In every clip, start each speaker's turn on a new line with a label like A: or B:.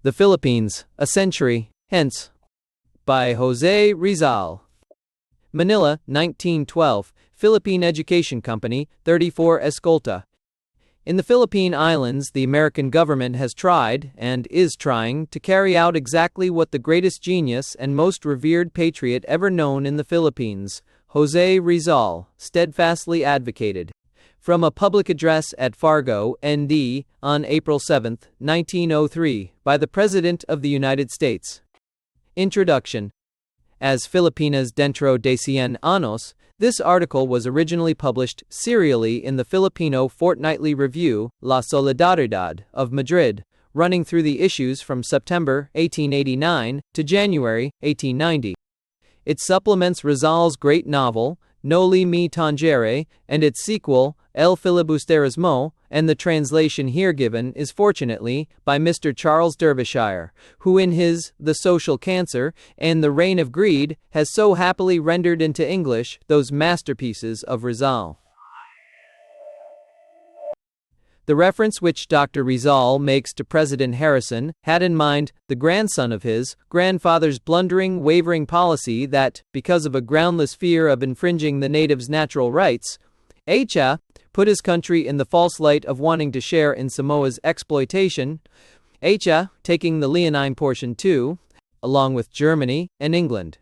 A: The Philippines, a Century, Hence. By Jose Rizal. Manila, 1912, Philippine Education Company, 34 Escolta. In the Philippine Islands, the American government has tried, and is trying, to carry out exactly what the greatest genius and most revered patriot ever known in the Philippines, Jose Rizal, steadfastly advocated. From a public address at Fargo, ND, on April 7, 1903, by the President of the United States. Introduction. As Filipinas dentro de 100 años, this article was originally published serially in the Filipino fortnightly review, La Solidaridad, of Madrid, running through the issues from September 1889 to January 1890. It supplements Rizal's great novel, Noli Me Tangere, and its sequel, El Filibusterismo, and the translation here given is fortunately by Mr. Charles Derbyshire, who in his The Social Cancer and The Reign of Greed has so happily rendered into English those masterpieces of Rizal. The reference which Dr. Rizal makes to President Harrison had in mind the grandson of his grandfather's blundering, wavering policy that, because of a groundless fear of infringing the natives' natural rights, put his country in the false light of wanting to share in Samoa's exploitation, taking the Leonine portion too, along with Germany and England.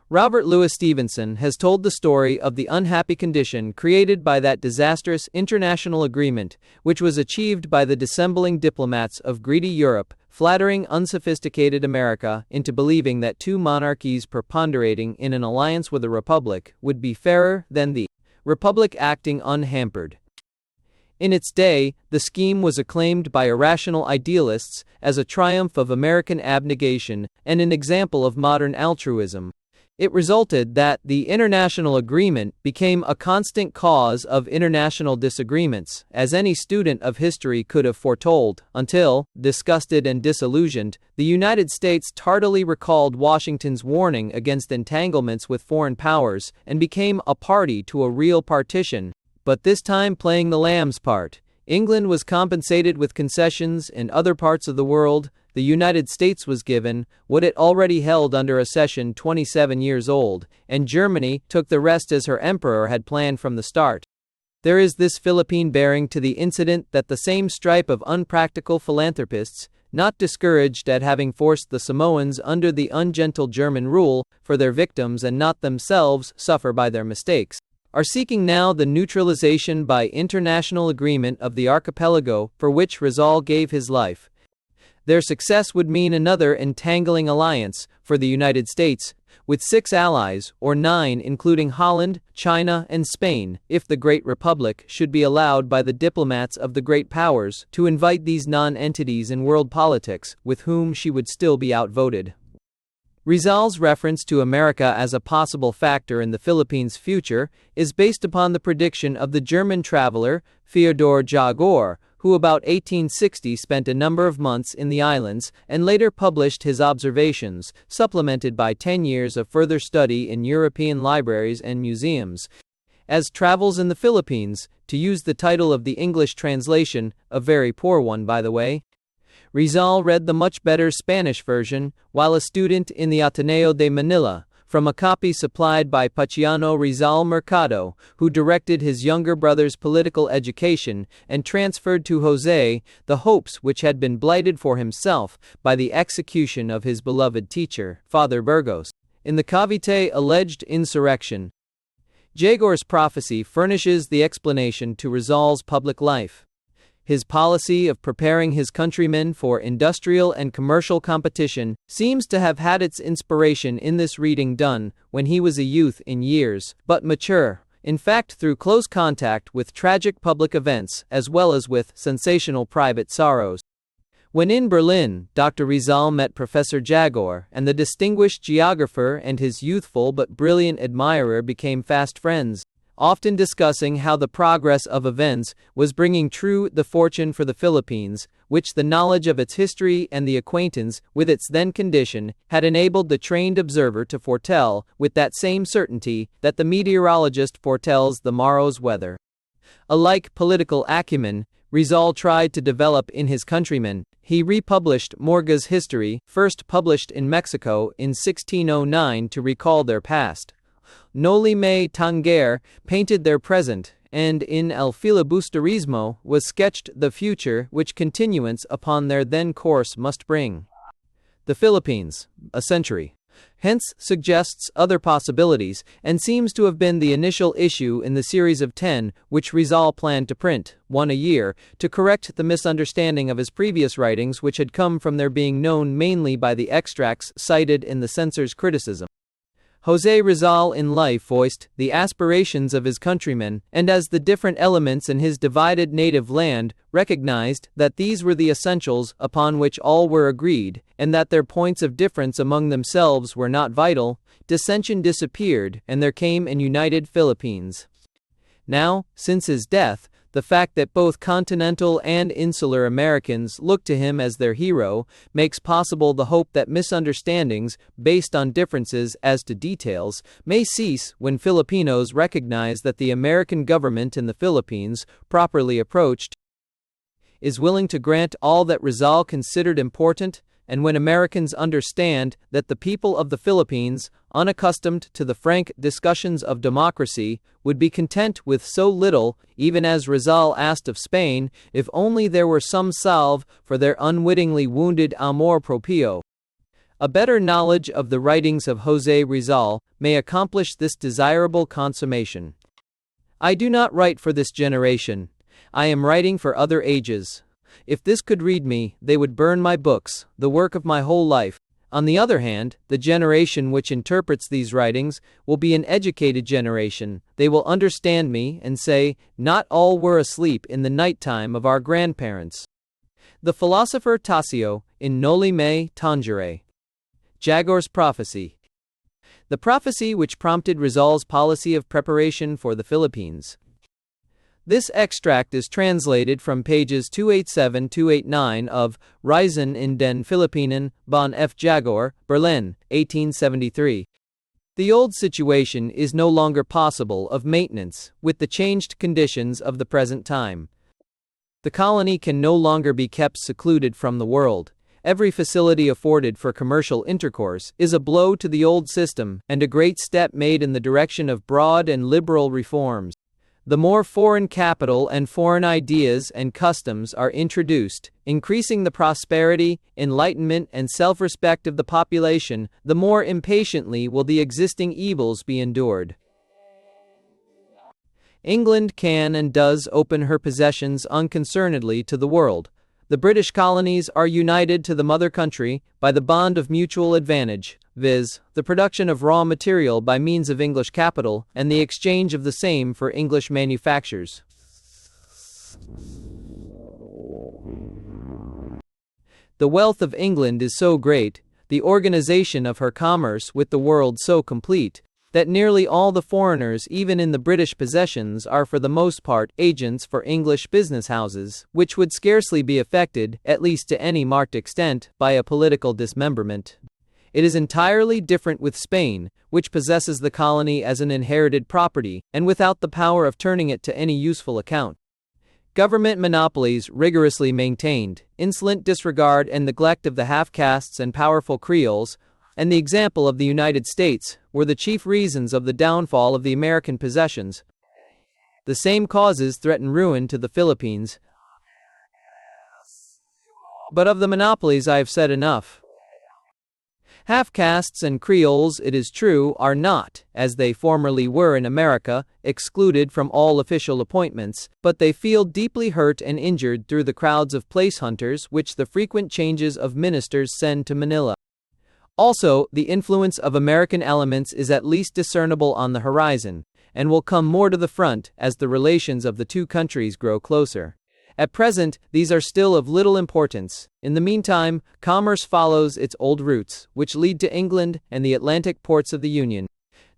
A: Robert Louis Stevenson has told the story of the unhappy condition created by that disastrous international agreement, which was achieved by the dissembling diplomats of greedy Europe, flattering unsophisticated America into believing that two monarchies preponderating in an alliance with a republic would be fairer than the republic acting unhampered. In its day, the scheme was acclaimed by irrational idealists as a triumph of American abnegation and an example of modern altruism. It resulted that the international agreement became a constant cause of international disagreements, as any student of history could have foretold, until, disgusted and disillusioned, the United States tardily recalled Washington's warning against entanglements with foreign powers and became a party to a real partition, but this time playing the lamb's part. England was compensated with concessions in other parts of the world. The United States was given what it already held under a cession 27 years old, and Germany took the rest as her emperor had planned from the start. There is this Philippine bearing to the incident that the same stripe of unpractical philanthropists, not discouraged at having forced the Samoans under the ungentle German rule for their victims and not themselves suffer by their mistakes, are seeking now the neutralization by international agreement of the archipelago for which Rizal gave his life. Their success would mean another entangling alliance for the United States, with 6 allies, or 9 including Holland, China, and Spain, if the Great Republic should be allowed by the diplomats of the great powers to invite these non-entities in world politics, with whom she would still be outvoted. Rizal's reference to America as a possible factor in the Philippines' future is based upon the prediction of the German traveler Fyodor Jagor, who about 1860 spent a number of months in the islands and later published his observations, supplemented by 10 years of further study in European libraries and museums, as Travels in the Philippines, to use the title of the English translation, a very poor one by the way. Rizal read the much better Spanish version while a student in the Ateneo de Manila, from a copy supplied by Paciano Rizal Mercado, who directed his younger brother's political education and transferred to Jose the hopes which had been blighted for himself by the execution of his beloved teacher, Father Burgos, in the Cavite alleged insurrection. Jagor's prophecy furnishes the explanation to Rizal's public life. His policy of preparing his countrymen for industrial and commercial competition seems to have had its inspiration in this reading done when he was a youth in years, but mature, in fact through close contact with tragic public events as well as with sensational private sorrows. When in Berlin, Dr. Rizal met Professor Jagor, and the distinguished geographer and his youthful but brilliant admirer became fast friends, often discussing how the progress of events was bringing true the fortune for the Philippines, which the knowledge of its history and the acquaintance with its then condition had enabled the trained observer to foretell, with that same certainty that the meteorologist foretells the morrow's weather. A like political acumen, Rizal tried to develop in his countrymen. He republished Morga's history, first published in Mexico in 1609, to recall their past. Noli me tangere painted their present, and in El filibusterismo was sketched the future which continuance upon their then course must bring. The Philippines, a century. Hence suggests other possibilities, and seems to have been the initial issue in the series of 10 which Rizal planned to print, one a year, to correct the misunderstanding of his previous writings, which had come from their being known mainly by the extracts cited in the censor's criticism. José Rizal in life voiced the aspirations of his countrymen, and as the different elements in his divided native land, recognized that these were the essentials upon which all were agreed, and that their points of difference among themselves were not vital. Dissension disappeared, and there came an united Philippines. Now, since his death, the fact that both continental and insular Americans look to him as their hero makes possible the hope that misunderstandings, based on differences as to details, may cease when Filipinos recognize that the American government in the Philippines, properly approached, is willing to grant all that Rizal considered important, and when Americans understand that the people of the Philippines, unaccustomed to the frank discussions of democracy, would be content with so little, even as Rizal asked of Spain, if only there were some salve for their unwittingly wounded amor proprio. A better knowledge of the writings of José Rizal may accomplish this desirable consummation. I do not write for this generation. I am writing for other ages. If this could read me, they would burn my books, the work of my whole life. On the other hand, the generation which interprets these writings will be an educated generation. They will understand me and say, not all were asleep in the night time of our grandparents. The philosopher Tassio, in Noli me tangere. Jaguar's prophecy. The prophecy which prompted Rizal's policy of preparation for the Philippines. This extract is translated from pages 287-289 of Reisen in den Philippinen, von F. Jaguar, Berlin, 1873. The old situation is no longer possible of maintenance, with the changed conditions of the present time. The colony can no longer be kept secluded from the world. Every facility afforded for commercial intercourse is a blow to the old system, and a great step made in the direction of broad and liberal reforms. The more foreign capital and foreign ideas and customs are introduced, increasing the prosperity, enlightenment, and self-respect of the population, the more impatiently will the existing evils be endured. England can and does open her possessions unconcernedly to the world. The British colonies are united to the mother country by the bond of mutual advantage, viz., the production of raw material by means of English capital, and the exchange of the same for English manufactures. The wealth of England is so great, the organization of her commerce with the world so complete, that nearly all the foreigners even in the British possessions are for the most part agents for English business houses, which would scarcely be affected, at least to any marked extent, by a political dismemberment. It is entirely different with Spain, which possesses the colony as an inherited property, and without the power of turning it to any useful account. Government monopolies rigorously maintained, insolent disregard and neglect of the half-castes and powerful Creoles, and the example of the United States, were the chief reasons of the downfall of the American possessions. The same causes threaten ruin to the Philippines. But of the monopolies I have said enough. Half-castes and Creoles, it is true, are not, as they formerly were in America, excluded from all official appointments, but they feel deeply hurt and injured through the crowds of place hunters which the frequent changes of ministers send to Manila. Also, the influence of American elements is at least discernible on the horizon, and will come more to the front as the relations of the two countries grow closer. At present, these are still of little importance. In the meantime, commerce follows its old routes, which lead to England and the Atlantic ports of the Union.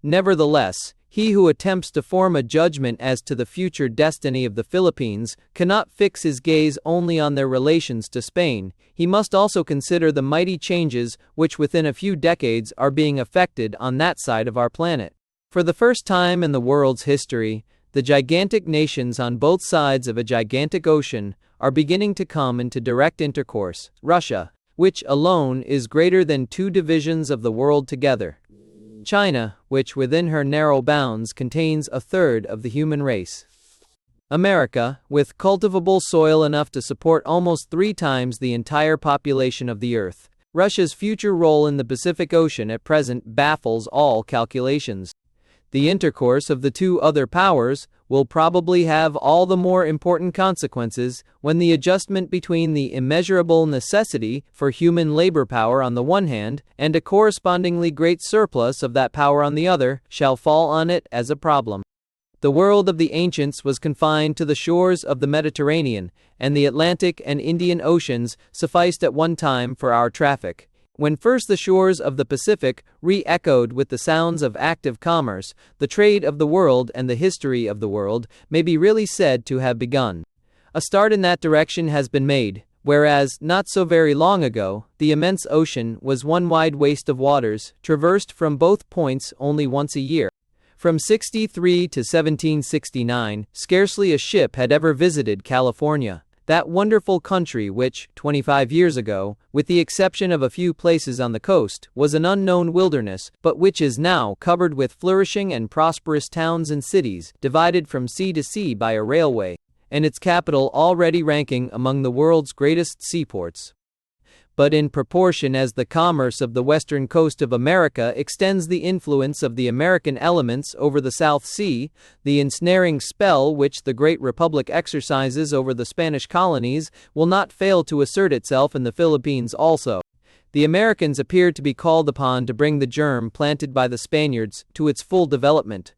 A: Nevertheless, he who attempts to form a judgment as to the future destiny of the Philippines cannot fix his gaze only on their relations to Spain. He must also consider the mighty changes which within a few decades are being effected on that side of our planet. For the first time in the world's history, The gigantic nations on both sides of a gigantic ocean are beginning to come into direct intercourse. Russia, which alone is greater than 2 divisions of the world together. China, which within her narrow bounds contains a third of the human race. America, with cultivable soil enough to support almost 3 times the entire population of the Earth. Russia's future role in the Pacific Ocean at present baffles all calculations. The intercourse of the 2 other powers will probably have all the more important consequences when the adjustment between the immeasurable necessity for human labor power on the one hand, and a correspondingly great surplus of that power on the other, shall fall on it as a problem. The world of the ancients was confined to the shores of the Mediterranean, and the Atlantic and Indian Oceans sufficed at one time for our traffic. When first the shores of the Pacific re-echoed with the sounds of active commerce, the trade of the world and the history of the world may be really said to have begun. A start in that direction has been made, whereas, not so very long ago, the immense ocean was one wide waste of waters, traversed from both points only once a year. From 63 to 1769, scarcely a ship had ever visited California. That wonderful country which, 25 years ago, with the exception of a few places on the coast, was an unknown wilderness, but which is now covered with flourishing and prosperous towns and cities, divided from sea to sea by a railway, and its capital already ranking among the world's greatest seaports. But in proportion as the commerce of the western coast of America extends the influence of the American elements over the South Sea, the ensnaring spell which the great republic exercises over the Spanish colonies will not fail to assert itself in the Philippines also. The Americans appear to be called upon to bring the germ planted by the Spaniards to its full development.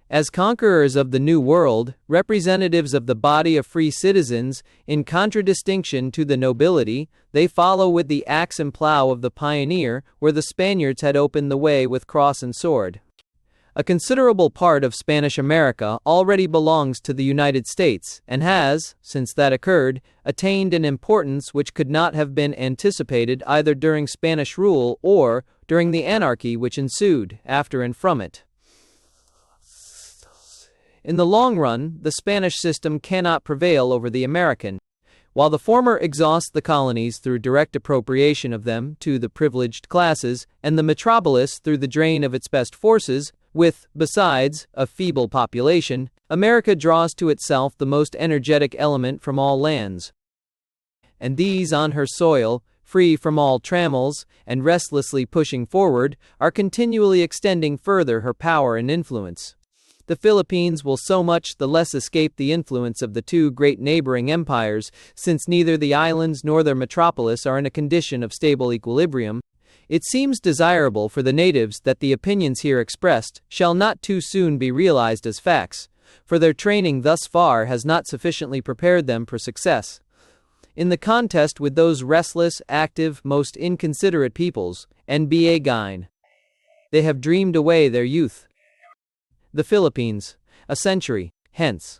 A: As conquerors of the New World, representatives of the body of free citizens, in contradistinction to the nobility, they follow with the axe and plow of the pioneer, where the Spaniards had opened the way with cross and sword. A considerable part of Spanish America already belongs to the United States, and has, since that occurred, attained an importance which could not have been anticipated either during Spanish rule or during the anarchy which ensued after and from it. In the long run, the Spanish system cannot prevail over the American. While the former exhausts the colonies through direct appropriation of them to the privileged classes, and the metropolis through the drain of its best forces, with, besides, a feeble population, America draws to itself the most energetic element from all lands. And these on her soil, free from all trammels, and restlessly pushing forward, are continually extending further her power and influence. The Philippines will so much the less escape the influence of the 2 great neighboring empires, since neither the islands nor their metropolis are in a condition of stable equilibrium. It seems desirable for the natives that the opinions here expressed shall not too soon be realized as facts, for their training thus far has not sufficiently prepared them for success in the contest with those restless, active, most inconsiderate peoples, NBA Gine. They have dreamed away their youth. The Philippines, a century hence.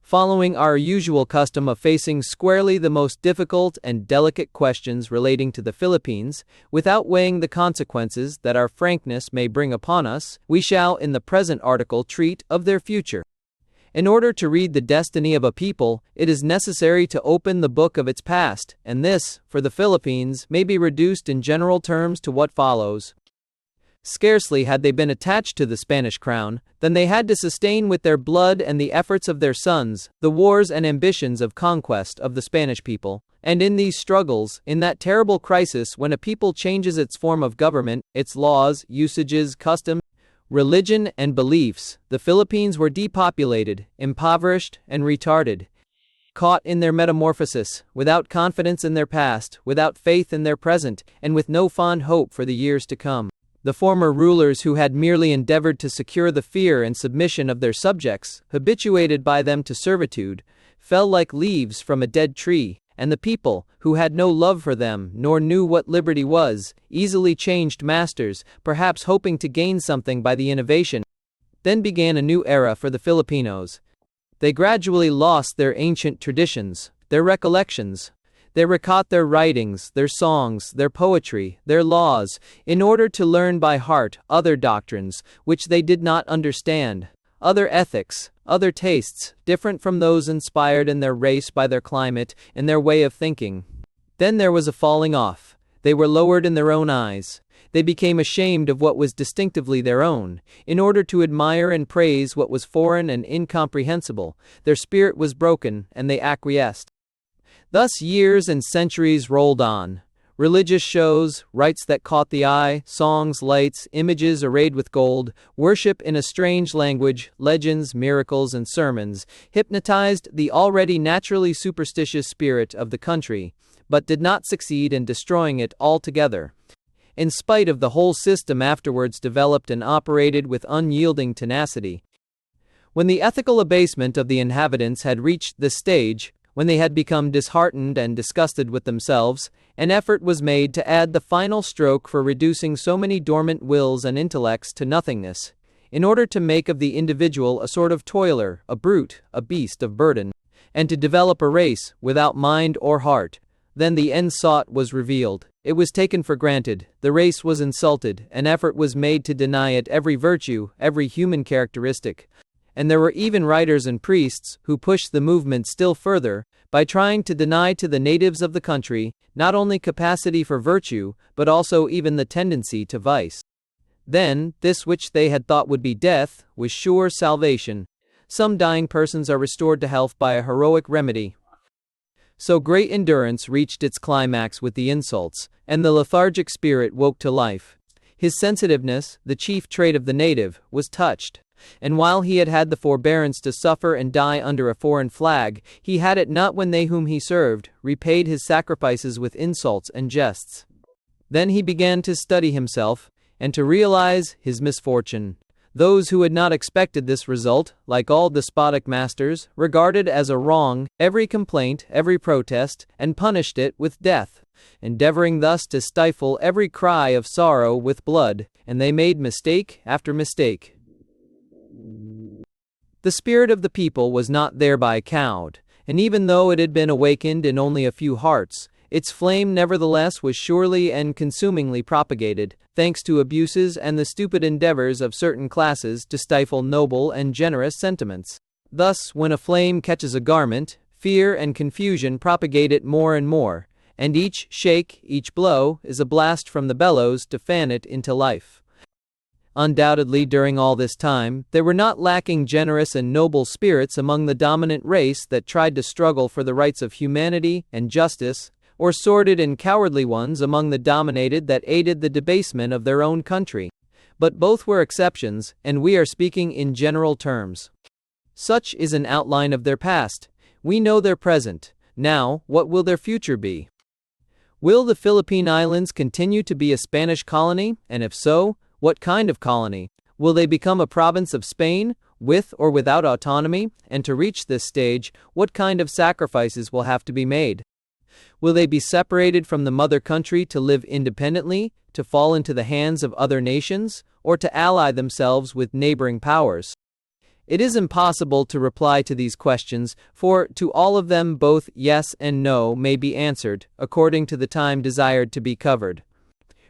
A: Following our usual custom of facing squarely the most difficult and delicate questions relating to the Philippines, without weighing the consequences that our frankness may bring upon us, we shall in the present article treat of their future. In order to read the destiny of a people, it is necessary to open the book of its past, and this, for the Philippines, may be reduced in general terms to what follows. Scarcely had they been attached to the Spanish crown, than they had to sustain with their blood and the efforts of their sons, the wars and ambitions of conquest of the Spanish people. And in these struggles, in that terrible crisis when a people changes its form of government, its laws, usages, customs, religion, and beliefs, the Philippines were depopulated, impoverished, and retarded. Caught in their metamorphosis, without confidence in their past, without faith in their present, and with no fond hope for the years to come. The former rulers who had merely endeavored to secure the fear and submission of their subjects, habituated by them to servitude, fell like leaves from a dead tree, and the people, who had no love for them, nor knew what liberty was, easily changed masters, perhaps hoping to gain something by the innovation. Then began a new era for the Filipinos. They gradually lost their ancient traditions, their recollections. They recaught their writings, their songs, their poetry, their laws, in order to learn by heart other doctrines, which they did not understand. other ethics, other tastes, different from those inspired in their race by their climate and their way of thinking. Then there was a falling off. They were lowered in their own eyes. They became ashamed of what was distinctively their own. In order to admire and praise what was foreign and incomprehensible, their spirit was broken, and they acquiesced. Thus years and centuries rolled on. Religious shows, rites that caught the eye, songs, lights, images arrayed with gold, worship in a strange language, legends, miracles, and sermons, hypnotized the already naturally superstitious spirit of the country, but did not succeed in destroying it altogether. In spite of the whole system afterwards developed and operated with unyielding tenacity. When the ethical abasement of the inhabitants had reached this stage, when they had become disheartened and disgusted with themselves, an effort was made to add the final stroke for reducing so many dormant wills and intellects to nothingness, in order to make of the individual a sort of toiler, a brute, a beast of burden, and to develop a race without mind or heart. Then the end sought was revealed. It was taken for granted, the race was insulted, an effort was made to deny it every virtue, every human characteristic. And there were even writers and priests who pushed the movement still further by trying to deny to the natives of the country not only capacity for virtue, but also even the tendency to vice. Then, this which they had thought would be death was sure salvation. Some dying persons are restored to health by a heroic remedy. So great endurance reached its climax with the insults, and the lethargic spirit woke to life. His sensitiveness, the chief trait of the native, was touched. And while he had had the forbearance to suffer and die under a foreign flag, he had it not when they whom he served repaid his sacrifices with insults and jests. Then he began to study himself, and to realize his misfortune. Those who had not expected this result, like all despotic masters, regarded as a wrong every complaint, every protest, and punished it with death, endeavoring thus to stifle every cry of sorrow with blood, and they made mistake after mistake. The spirit of the people was not thereby cowed, and even though it had been awakened in only a few hearts, its flame nevertheless was surely and consumingly propagated, thanks to abuses and the stupid endeavors of certain classes to stifle noble and generous sentiments. Thus, when a flame catches a garment, fear and confusion propagate it more and more, and each shake, each blow, is a blast from the bellows to fan it into life. Undoubtedly, during all this time, there were not lacking generous and noble spirits among the dominant race that tried to struggle for the rights of humanity and justice, or sordid and cowardly ones among the dominated that aided the debasement of their own country. But both were exceptions, and we are speaking in general terms. Such is an outline of their past. We know their present. Now, what will their future be? Will the Philippine Islands continue to be a Spanish colony, and if so, what kind of colony? Will they become a province of Spain, with or without autonomy? And to reach this stage, what kind of sacrifices will have to be made? Will they be separated from the mother country to live independently, to fall into the hands of other nations, or to ally themselves with neighboring powers? It is impossible to reply to these questions, for to all of them both yes and no may be answered, according to the time desired to be covered.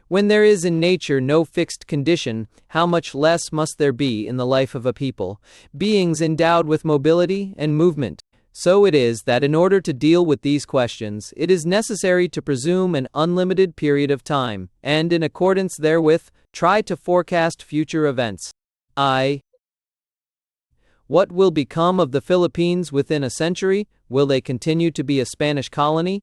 A: When there is in nature no fixed condition, how much less must there be in the life of a people, beings endowed with mobility and movement? So it is that in order to deal with these questions, it is necessary to presume an unlimited period of time, and in accordance therewith, try to forecast future events. What will become of the Philippines within a century? Will they continue to be a Spanish colony?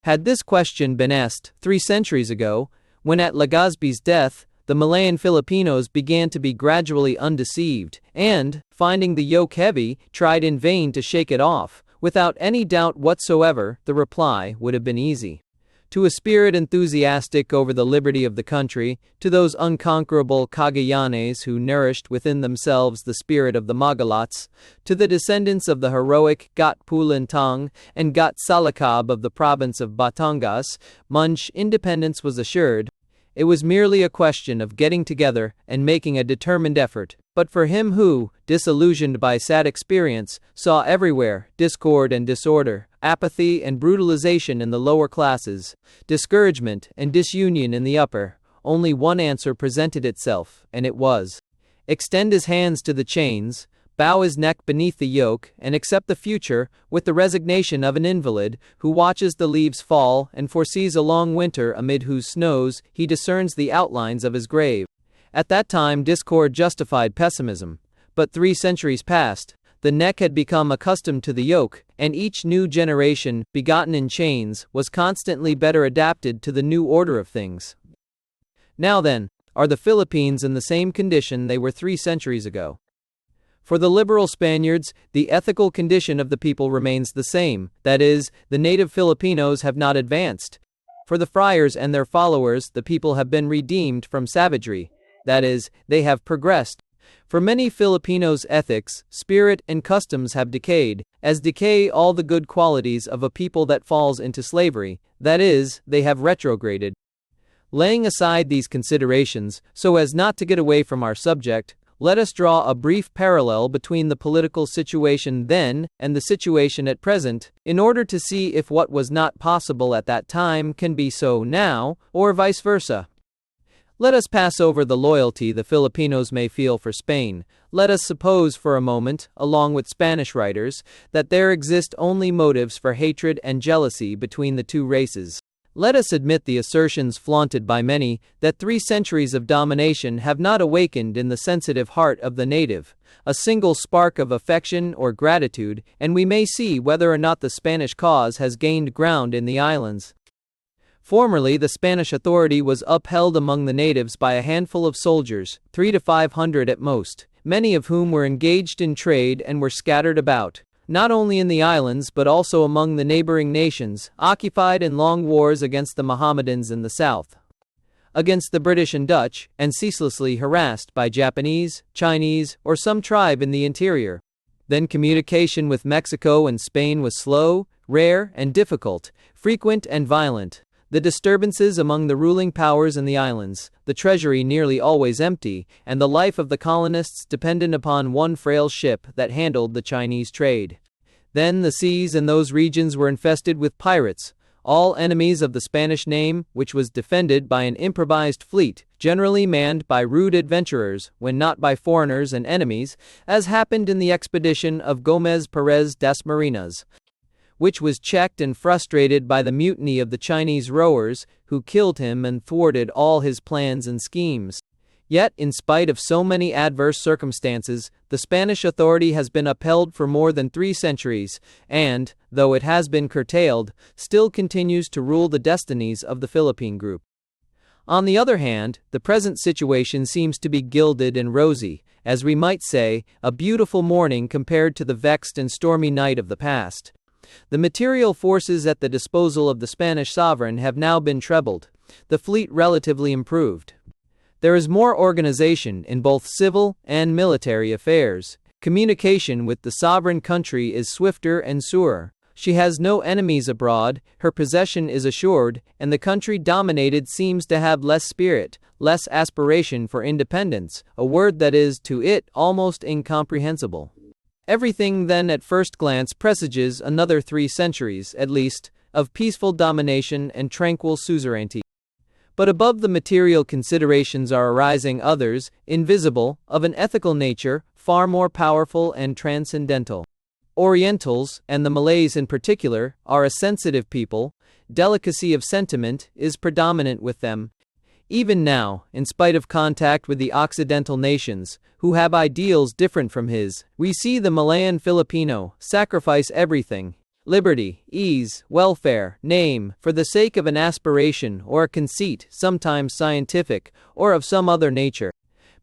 A: Had this question been asked 3 centuries ago, when at Legazpi's death, the Malayan Filipinos began to be gradually undeceived, and, finding the yoke heavy, tried in vain to shake it off, without any doubt whatsoever, the reply would have been easy. To a spirit enthusiastic over the liberty of the country, to those unconquerable Cagayanes who nourished within themselves the spirit of the Magalots, to the descendants of the heroic Gat Pulintang and Gat Salakab of the province of Batangas, Munch independence was assured. It was merely a question of getting together and making a determined effort. But for him who, disillusioned by sad experience, saw everywhere discord and disorder, apathy and brutalization in the lower classes, discouragement and disunion in the upper, only one answer presented itself, and it was, extend his hands to the chains, bow his neck beneath the yoke, and accept the future with the resignation of an invalid who watches the leaves fall and foresees a long winter amid whose snows he discerns the outlines of his grave. At that time discord justified pessimism. But 3 centuries passed, the neck had become accustomed to the yoke, and each new generation, begotten in chains, was constantly better adapted to the new order of things. Now then, are the Philippines in the same condition they were 3 centuries ago? For the liberal Spaniards, the ethical condition of the people remains the same, that is, the native Filipinos have not advanced. For the friars and their followers, the people have been redeemed from savagery, that is, they have progressed. For many Filipinos, ethics, spirit, and customs have decayed, as decay all the good qualities of a people that falls into slavery, that is, they have retrograded. Laying aside these considerations, so as not to get away from our subject, let us draw a brief parallel between the political situation then and the situation at present, in order to see if what was not possible at that time can be so now, or vice versa. Let us pass over the loyalty the Filipinos may feel for Spain. Let us suppose for a moment, along with Spanish writers, that there exist only motives for hatred and jealousy between the two races. Let us admit the assertions flaunted by many that 3 centuries of domination have not awakened in the sensitive heart of the native a single spark of affection or gratitude, and we may see whether or not the Spanish cause has gained ground in the islands. Formerly, the Spanish authority was upheld among the natives by a handful of soldiers, 300 to 500 at most, many of whom were engaged in trade and were scattered about, not only in the islands but also among the neighboring nations, occupied in long wars against the Mohammedans in the south, against the British and Dutch, and ceaselessly harassed by Japanese, Chinese, or some tribe in the interior. Then communication with Mexico and Spain was slow, rare, and difficult, frequent and violent. The disturbances among the ruling powers in the islands, the treasury nearly always empty, and the life of the colonists dependent upon one frail ship that handled the Chinese trade. Then the seas in those regions were infested with pirates, all enemies of the Spanish name, which was defended by an improvised fleet, generally manned by rude adventurers, when not by foreigners and enemies, as happened in the expedition of Gomez Perez das Marinas, which was checked and frustrated by the mutiny of the Chinese rowers, who killed him and thwarted all his plans and schemes. Yet, in spite of so many adverse circumstances, the Spanish authority has been upheld for more than 3 centuries, and, though it has been curtailed, still continues to rule the destinies of the Philippine group. On the other hand, the present situation seems to be gilded and rosy, as we might say, a beautiful morning compared to the vexed and stormy night of the past. The material forces at the disposal of the Spanish sovereign have now been trebled, the fleet relatively improved. There is more organization in both civil and military affairs. Communication with the sovereign country is swifter and surer. She has no enemies abroad, her possession is assured, and the country dominated seems to have less spirit, less aspiration for independence, a word that is, to it, almost incomprehensible. Everything then at first glance presages another 3 centuries, at least, of peaceful domination and tranquil suzerainty. But above the material considerations are arising others, invisible, of an ethical nature, far more powerful and transcendental. Orientals, and the Malays in particular, are a sensitive people. Delicacy of sentiment is predominant with them. Even now, in spite of contact with the Occidental nations, who have ideals different from his, we see the Malayan Filipino sacrifice everything, liberty, ease, welfare, name, for the sake of an aspiration or a conceit, sometimes scientific, or of some other nature.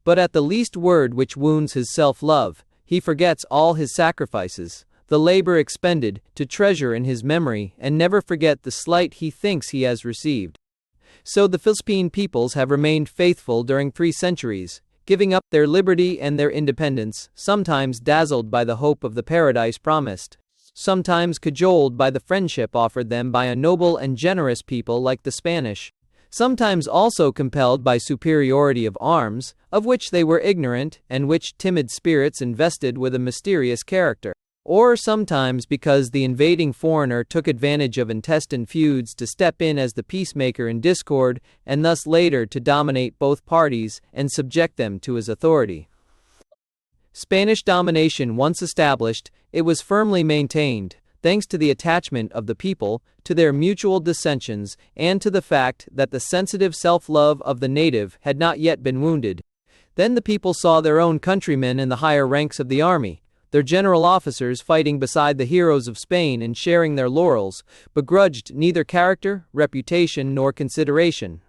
A: But at the least word which wounds his self-love, he forgets all his sacrifices, the labor expended, to treasure in his memory and never forget the slight he thinks he has received. So the Philippine peoples have remained faithful during 3 centuries, giving up their liberty and their independence, sometimes dazzled by the hope of the paradise promised, sometimes cajoled by the friendship offered them by a noble and generous people like the Spanish, sometimes also compelled by superiority of arms, of which they were ignorant and which timid spirits invested with a mysterious character, or sometimes because the invading foreigner took advantage of intestine feuds to step in as the peacemaker in discord, and thus later to dominate both parties and subject them to his authority. Spanish domination once established, it was firmly maintained, thanks to the attachment of the people, to their mutual dissensions, and to the fact that the sensitive self-love of the native had not yet been wounded. Then the people saw their own countrymen in the higher ranks of the army, their general officers fighting beside the heroes of Spain and sharing their laurels, begrudged neither character, reputation, nor consideration.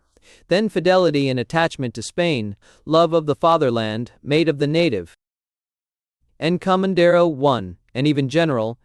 A: Then fidelity and attachment to Spain, love of the fatherland, made of the native encomendero one, and even general,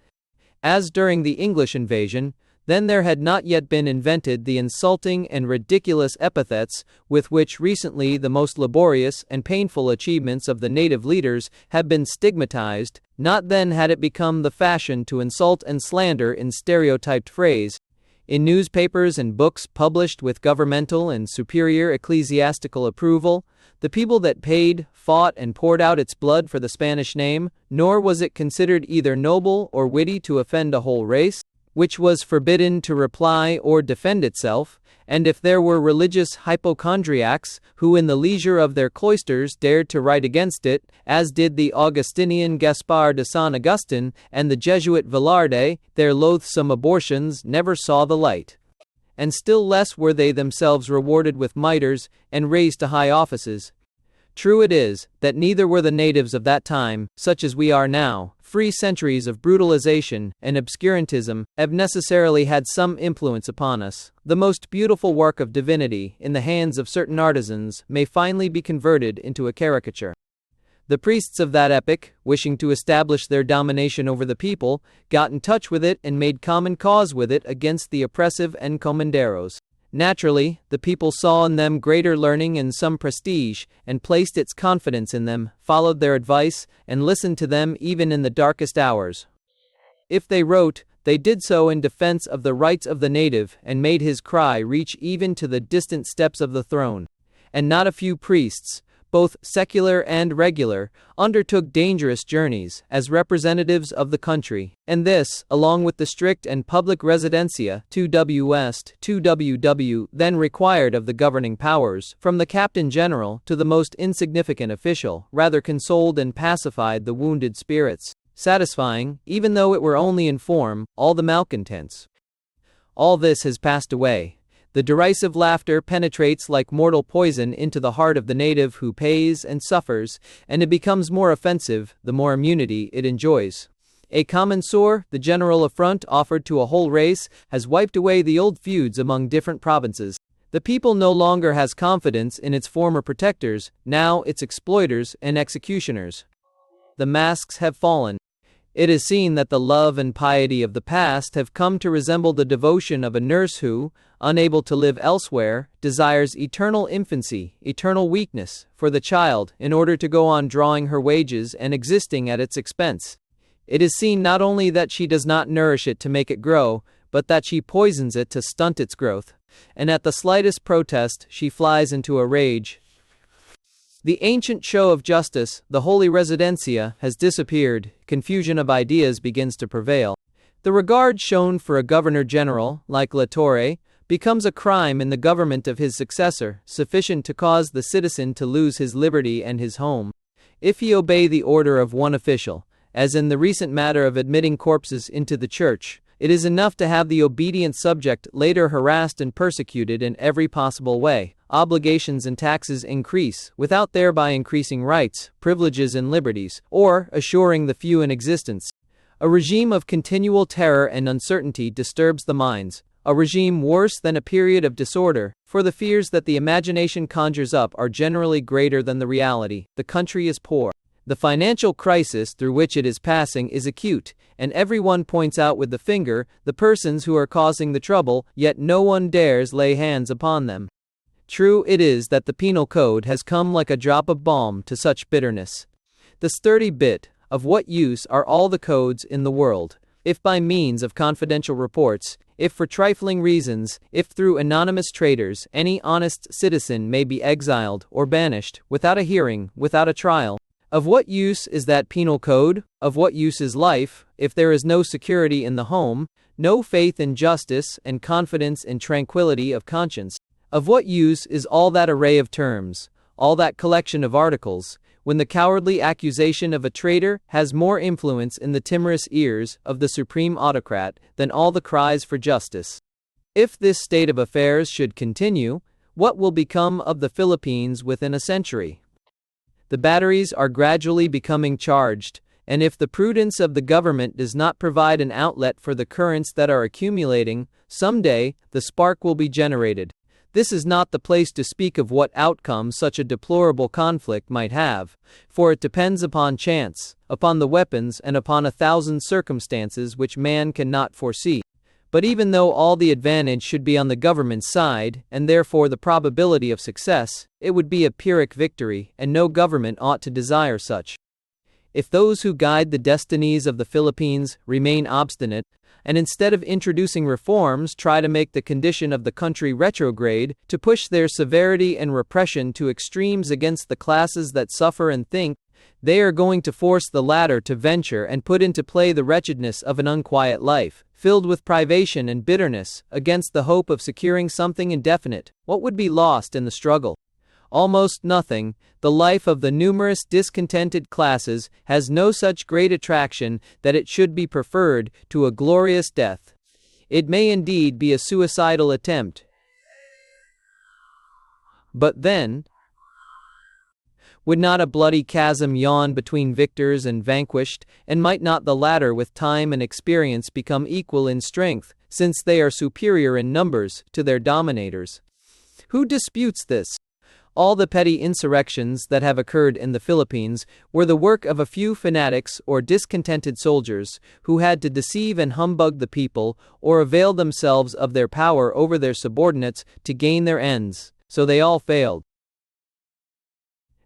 A: as during the English invasion. Then there had not yet been invented the insulting and ridiculous epithets with which recently the most laborious and painful achievements of the native leaders have been stigmatized. Not then had it become the fashion to insult and slander in stereotyped phrase. In newspapers and books published with governmental and superior ecclesiastical approval, the people that paid, fought, and poured out its blood for the Spanish name, nor was it considered either noble or witty to offend a whole race, which was forbidden to reply or defend itself, and if there were religious hypochondriacs who in the leisure of their cloisters dared to write against it, as did the Augustinian Gaspar de San Agustin and the Jesuit Velarde, their loathsome abortions never saw the light. And still less were they themselves rewarded with mitres and raised to high offices. True it is that neither were the natives of that time, such as we are now. Free centuries of brutalization and obscurantism have necessarily had some influence upon us. The most beautiful work of divinity in the hands of certain artisans may finally be converted into a caricature. The priests of that epoch, wishing to establish their domination over the people, got in touch with it and made common cause with it against the oppressive encomenderos. Naturally, the people saw in them greater learning and some prestige, and placed its confidence in them, followed their advice, and listened to them even in the darkest hours. If they wrote, they did so in defense of the rights of the native, and made his cry reach even to the distant steps of the throne. And not a few priests, both secular and regular, undertook dangerous journeys as representatives of the country, and this, along with the strict and public residencia 2W West 2WW then required of the governing powers, from the captain general to the most insignificant official, rather consoled and pacified the wounded spirits, satisfying, even though it were only in form, all the malcontents. All this has passed away. The derisive laughter penetrates like mortal poison into the heart of the native who pays and suffers, and it becomes more offensive the more immunity it enjoys. A common sore, the general affront offered to a whole race, has wiped away the old feuds among different provinces. The people no longer has confidence in its former protectors, now its exploiters and executioners. The masks have fallen. It is seen that the love and piety of the past have come to resemble the devotion of a nurse who, unable to live elsewhere, desires eternal infancy, eternal weakness, for the child, in order to go on drawing her wages and existing at its expense. It is seen not only that she does not nourish it to make it grow, but that she poisons it to stunt its growth, and at the slightest protest she flies into a rage. The ancient show of justice, the holy residencia, has disappeared, confusion of ideas begins to prevail. The regard shown for a governor-general, like La Torre, becomes a crime in the government of his successor, sufficient to cause the citizen to lose his liberty and his home. If he obey the order of one official, as in the recent matter of admitting corpses into the church, it is enough to have the obedient subject later harassed and persecuted in every possible way. Obligations and taxes increase, without thereby increasing rights, privileges and liberties, or assuring the few an existence. A regime of continual terror and uncertainty disturbs the minds, a regime worse than a period of disorder, for the fears that the imagination conjures up are generally greater than the reality. The country is poor. The financial crisis through which it is passing is acute, and everyone points out with the finger the persons who are causing the trouble, yet no one dares lay hands upon them. True it is that the penal code has come like a drop of balm to such bitterness. The sturdy bit, of what use are all the codes in the world, if by means of confidential reports, if for trifling reasons, if through anonymous traitors, any honest citizen may be exiled or banished, without a hearing, without a trial? Of what use is that penal code? Of what use is life, if there is no security in the home, no faith in justice, and confidence in tranquility of conscience? Of what use is all that array of terms, all that collection of articles, when the cowardly accusation of a traitor has more influence in the timorous ears of the supreme autocrat than all the cries for justice. If this state of affairs should continue, what will become of the Philippines within a century? The batteries are gradually becoming charged, and if the prudence of the government does not provide an outlet for the currents that are accumulating, someday the spark will be generated. This is not the place to speak of what outcome such a deplorable conflict might have, for it depends upon chance, upon the weapons, and upon 1,000 circumstances which man cannot foresee. But even though all the advantage should be on the government's side, and therefore the probability of success, it would be a Pyrrhic victory, and no government ought to desire such. If those who guide the destinies of the Philippines remain obstinate, and instead of introducing reforms try to make the condition of the country retrograde, to push their severity and repression to extremes against the classes that suffer and think, they are going to force the latter to venture and put into play the wretchedness of an unquiet life, filled with privation and bitterness, against the hope of securing something indefinite. What would be lost in the struggle? Almost nothing. The life of the numerous discontented classes has no such great attraction that it should be preferred to a glorious death. It may indeed be a suicidal attempt, but then, would not a bloody chasm yawn between victors and vanquished, and might not the latter with time and experience become equal in strength, since they are superior in numbers to their dominators? Who disputes this? All the petty insurrections that have occurred in the Philippines were the work of a few fanatics or discontented soldiers who had to deceive and humbug the people or avail themselves of their power over their subordinates to gain their ends, so they all failed.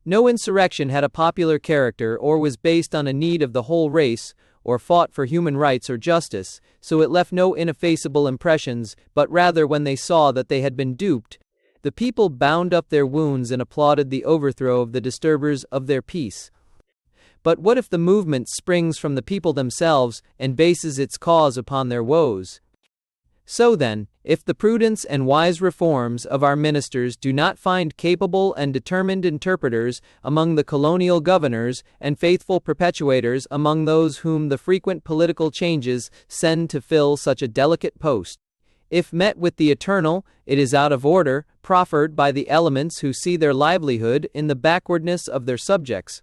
A: No insurrection had a popular character or was based on a need of the whole race or fought for human rights or justice, so it left no ineffaceable impressions, but rather when they saw that they had been duped, the people bound up their wounds and applauded the overthrow of the disturbers of their peace. But what if the movement springs from the people themselves and bases its cause upon their woes? So then, if the prudence and wise reforms of our ministers do not find capable and determined interpreters among the colonial governors and faithful perpetuators among those whom the frequent political changes send to fill such a delicate post, if met with the eternal, it is out of order, proffered by the elements who see their livelihood in the backwardness of their subjects,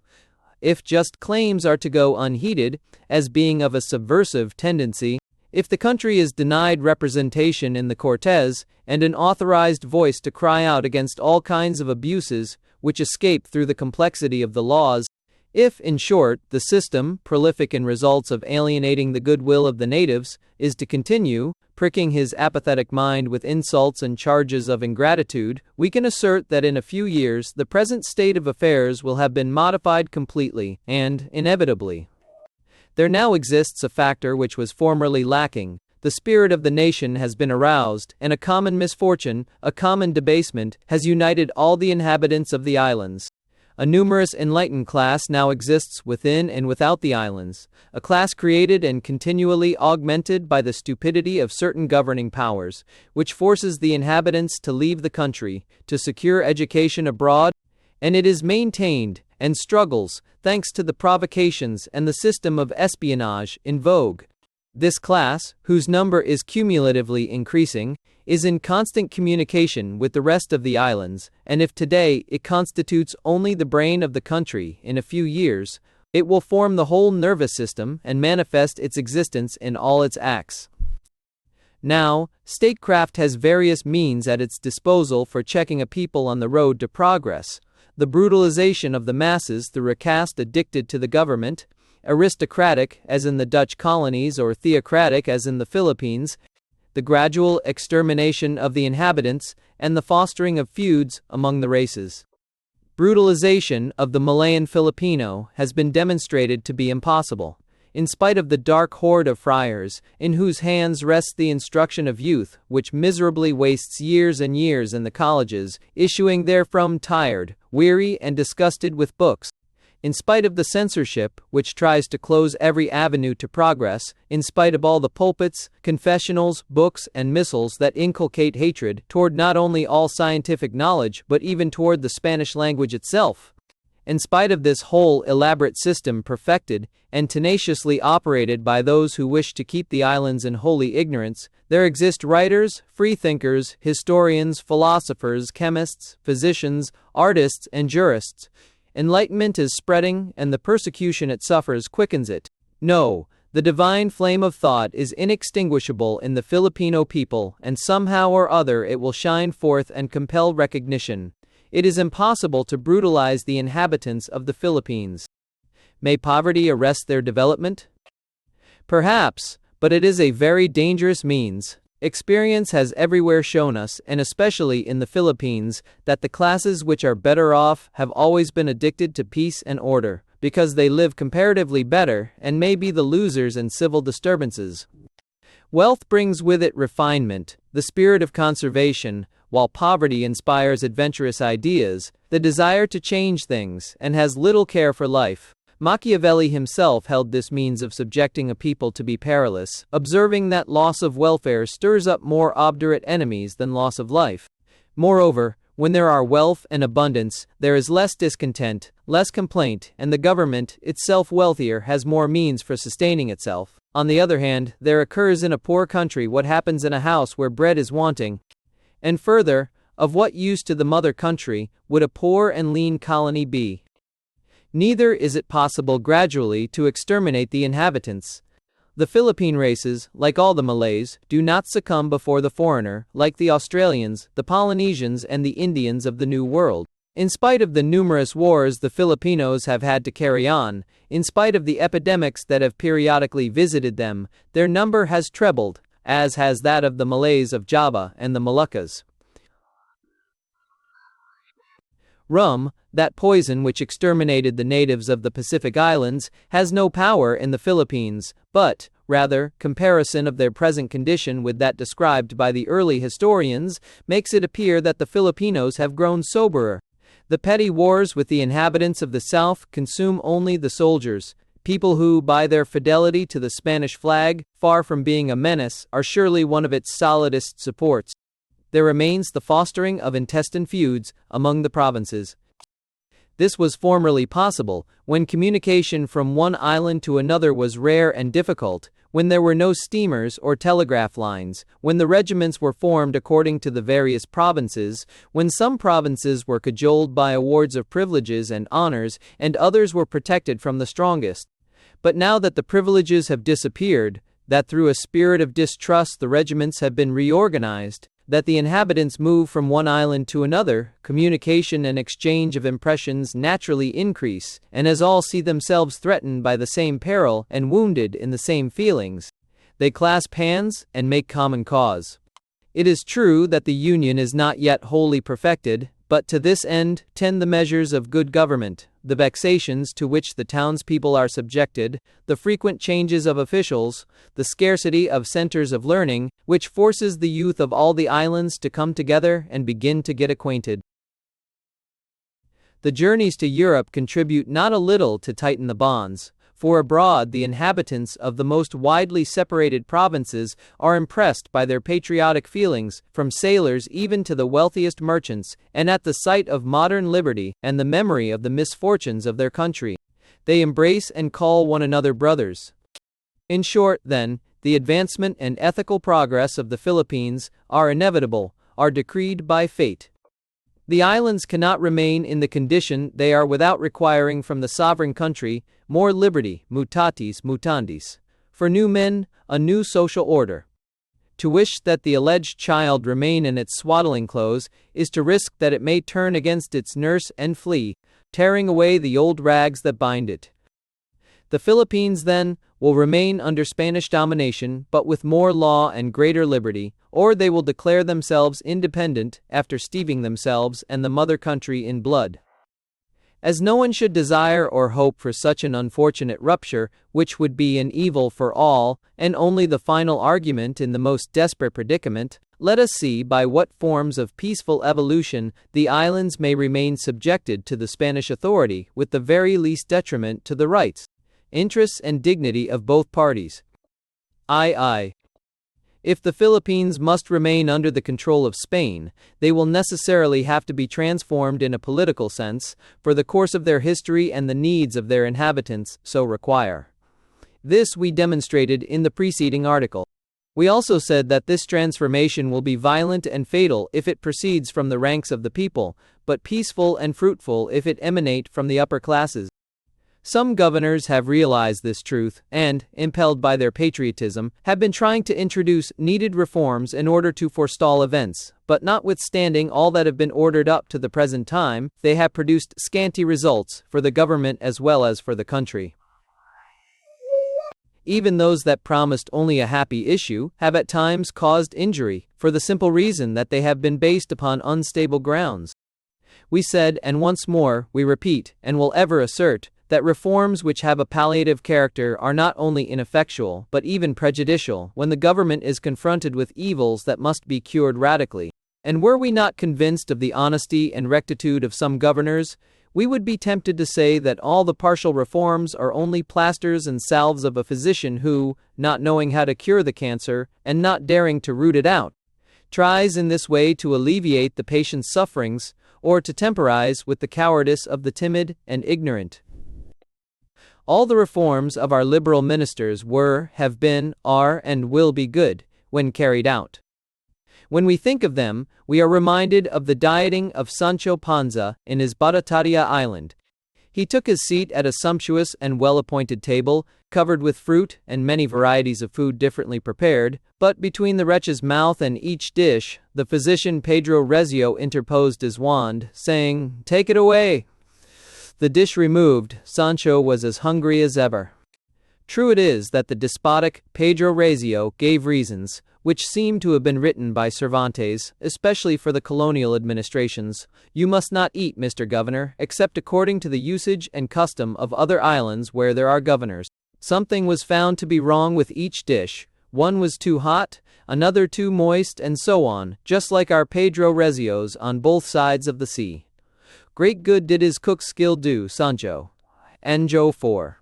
A: if just claims are to go unheeded, as being of a subversive tendency, if the country is denied representation in the Cortes, and an authorized voice to cry out against all kinds of abuses which escape through the complexity of the laws, if, in short, the system, prolific in results of alienating the goodwill of the natives, is to continue, pricking his apathetic mind with insults and charges of ingratitude, we can assert that in a few years the present state of affairs will have been modified completely, and, inevitably, there now exists a factor which was formerly lacking. The spirit of the nation has been aroused, and a common misfortune, a common debasement, has united all the inhabitants of the islands. A numerous enlightened class now exists within and without the islands, a class created and continually augmented by the stupidity of certain governing powers, which forces the inhabitants to leave the country, to secure education abroad, and it is maintained, and struggles, thanks to the provocations and the system of espionage in vogue. This class, whose number is cumulatively increasing, is in constant communication with the rest of the islands, and if today it constitutes only the brain of the country, in a few years, it will form the whole nervous system and manifest its existence in all its acts. Now, statecraft has various means at its disposal for checking a people on the road to progress. The brutalization of the masses through a caste addicted to the government, aristocratic as in the Dutch colonies or theocratic as in the Philippines, the gradual extermination of the inhabitants, and the fostering of feuds among the races. Brutalization of the Malayan Filipino has been demonstrated to be impossible. In spite of the dark horde of friars, in whose hands rests the instruction of youth, which miserably wastes years and years in the colleges, issuing therefrom tired, weary, and disgusted with books, in spite of the censorship, which tries to close every avenue to progress, in spite of all the pulpits, confessionals, books, and missals that inculcate hatred toward not only all scientific knowledge but even toward the Spanish language itself, In spite of this whole elaborate system perfected and tenaciously operated by those who wish to keep the islands in holy ignorance, there exist writers, freethinkers, historians, philosophers, chemists, physicians, artists, and jurists. Enlightenment is spreading, and the persecution it suffers quickens it. No, the divine flame of thought is inextinguishable in the Filipino people, and somehow or other it will shine forth and compel recognition. It is impossible to brutalize the inhabitants of the Philippines. May poverty arrest their development? Perhaps, but it is a very dangerous means. Experience has everywhere shown us, and especially in the Philippines, that the classes which are better off have always been addicted to peace and order, because they live comparatively better, and may be the losers in civil disturbances. Wealth brings with it refinement, the spirit of conservation, while poverty inspires adventurous ideas, the desire to change things, and has little care for life. Machiavelli himself held this means of subjecting a people to be perilous, observing that loss of welfare stirs up more obdurate enemies than loss of life. Moreover, when there are wealth and abundance, there is less discontent, less complaint, and the government, itself wealthier, has more means for sustaining itself. On the other hand, there occurs in a poor country what happens in a house where bread is wanting. And further, of what use to the mother country would a poor and lean colony be? Neither is it possible gradually to exterminate the inhabitants. The Philippine races, like all the Malays, do not succumb before the foreigner, like the Australians, the Polynesians, and the Indians of the New World. In spite of the numerous wars the Filipinos have had to carry on, in spite of the epidemics that have periodically visited them, their number has trebled, as has that of the Malays of Java and the Moluccas. Rum, that poison which exterminated the natives of the Pacific Islands, has no power in the Philippines, but, rather, comparison of their present condition with that described by the early historians makes it appear that the Filipinos have grown soberer. The petty wars with the inhabitants of the South consume only the soldiers, people who, by their fidelity to the Spanish flag, far from being a menace, are surely one of its solidest supports. There remains the fostering of intestine feuds among the provinces. This was formerly possible, when communication from one island to another was rare and difficult, when there were no steamers or telegraph lines, when the regiments were formed according to the various provinces, when some provinces were cajoled by awards of privileges and honors, and others were protected from the strongest. But now that the privileges have disappeared, that through a spirit of distrust the regiments have been reorganized, that the inhabitants move from one island to another, communication and exchange of impressions naturally increase, and as all see themselves threatened by the same peril and wounded in the same feelings, they clasp hands and make common cause. It is true that the Union is not yet wholly perfected, but to this end tend the measures of good government, the vexations to which the townspeople are subjected, the frequent changes of officials, the scarcity of centers of learning, which forces the youth of all the islands to come together and begin to get acquainted. The journeys to Europe contribute not a little to tighten the bonds, for abroad the inhabitants of the most widely separated provinces are impressed by their patriotic feelings, from sailors even to the wealthiest merchants, and at the sight of modern liberty and the memory of the misfortunes of their country, they embrace and call one another brothers. In short, then, the advancement and ethical progress of the Philippines are inevitable, are decreed by fate. The islands cannot remain in the condition they are without requiring from the sovereign country more liberty, mutatis mutandis. For new men, a new social order. To wish that the alleged child remain in its swaddling clothes is to risk that it may turn against its nurse and flee, tearing away the old rags that bind it. The Philippines, then, will remain under Spanish domination, but with more law and greater liberty, or they will declare themselves independent after steeping themselves and the mother country in blood. As no one should desire or hope for such an unfortunate rupture, which would be an evil for all, and only the final argument in the most desperate predicament, let us see by what forms of peaceful evolution the islands may remain subjected to the Spanish authority with the very least detriment to the rights, interests, and dignity of both parties. If the Philippines must remain under the control of Spain, they will necessarily have to be transformed in a political sense, for the course of their history and the needs of their inhabitants so require. This we demonstrated in the preceding article. We also said that this transformation will be violent and fatal if it proceeds from the ranks of the people, but peaceful and fruitful if it emanate from the upper classes. Some governors have realized this truth and, impelled by their patriotism, have been trying to introduce needed reforms in order to forestall events, but notwithstanding all that have been ordered up to the present time, they have produced scanty results for the government as well as for the country. Even those that promised only a happy issue have at times caused injury, for the simple reason that they have been based upon unstable grounds. We said, and once more, we repeat, and will ever assert, that reforms which have a palliative character are not only ineffectual but even prejudicial when the government is confronted with evils that must be cured radically. And were we not convinced of the honesty and rectitude of some governors, we would be tempted to say that all the partial reforms are only plasters and salves of a physician who, not knowing how to cure the cancer, and not daring to root it out, tries in this way to alleviate the patient's sufferings, or to temporize with the cowardice of the timid and ignorant. All the reforms of our liberal ministers were, have been, are, and will be good, when carried out. When we think of them, we are reminded of the dieting of Sancho Panza in his Barataria island. He took his seat at a sumptuous and well-appointed table, covered with fruit and many varieties of food differently prepared, but between the wretch's mouth and each dish, the physician Pedro Recio interposed his wand, saying, "Take it away." The dish removed, Sancho was as hungry as ever. True it is that the despotic Pedro Recio gave reasons, which seem to have been written by Cervantes, especially for the colonial administrations. "You must not eat, Mr. Governor, except according to the usage and custom of other islands where there are governors." Something was found to be wrong with each dish. One was too hot, another too moist, and so on, just like our Pedro Recios on both sides of the sea. Great good did his cook's skill do, Sancho. Anjo 4.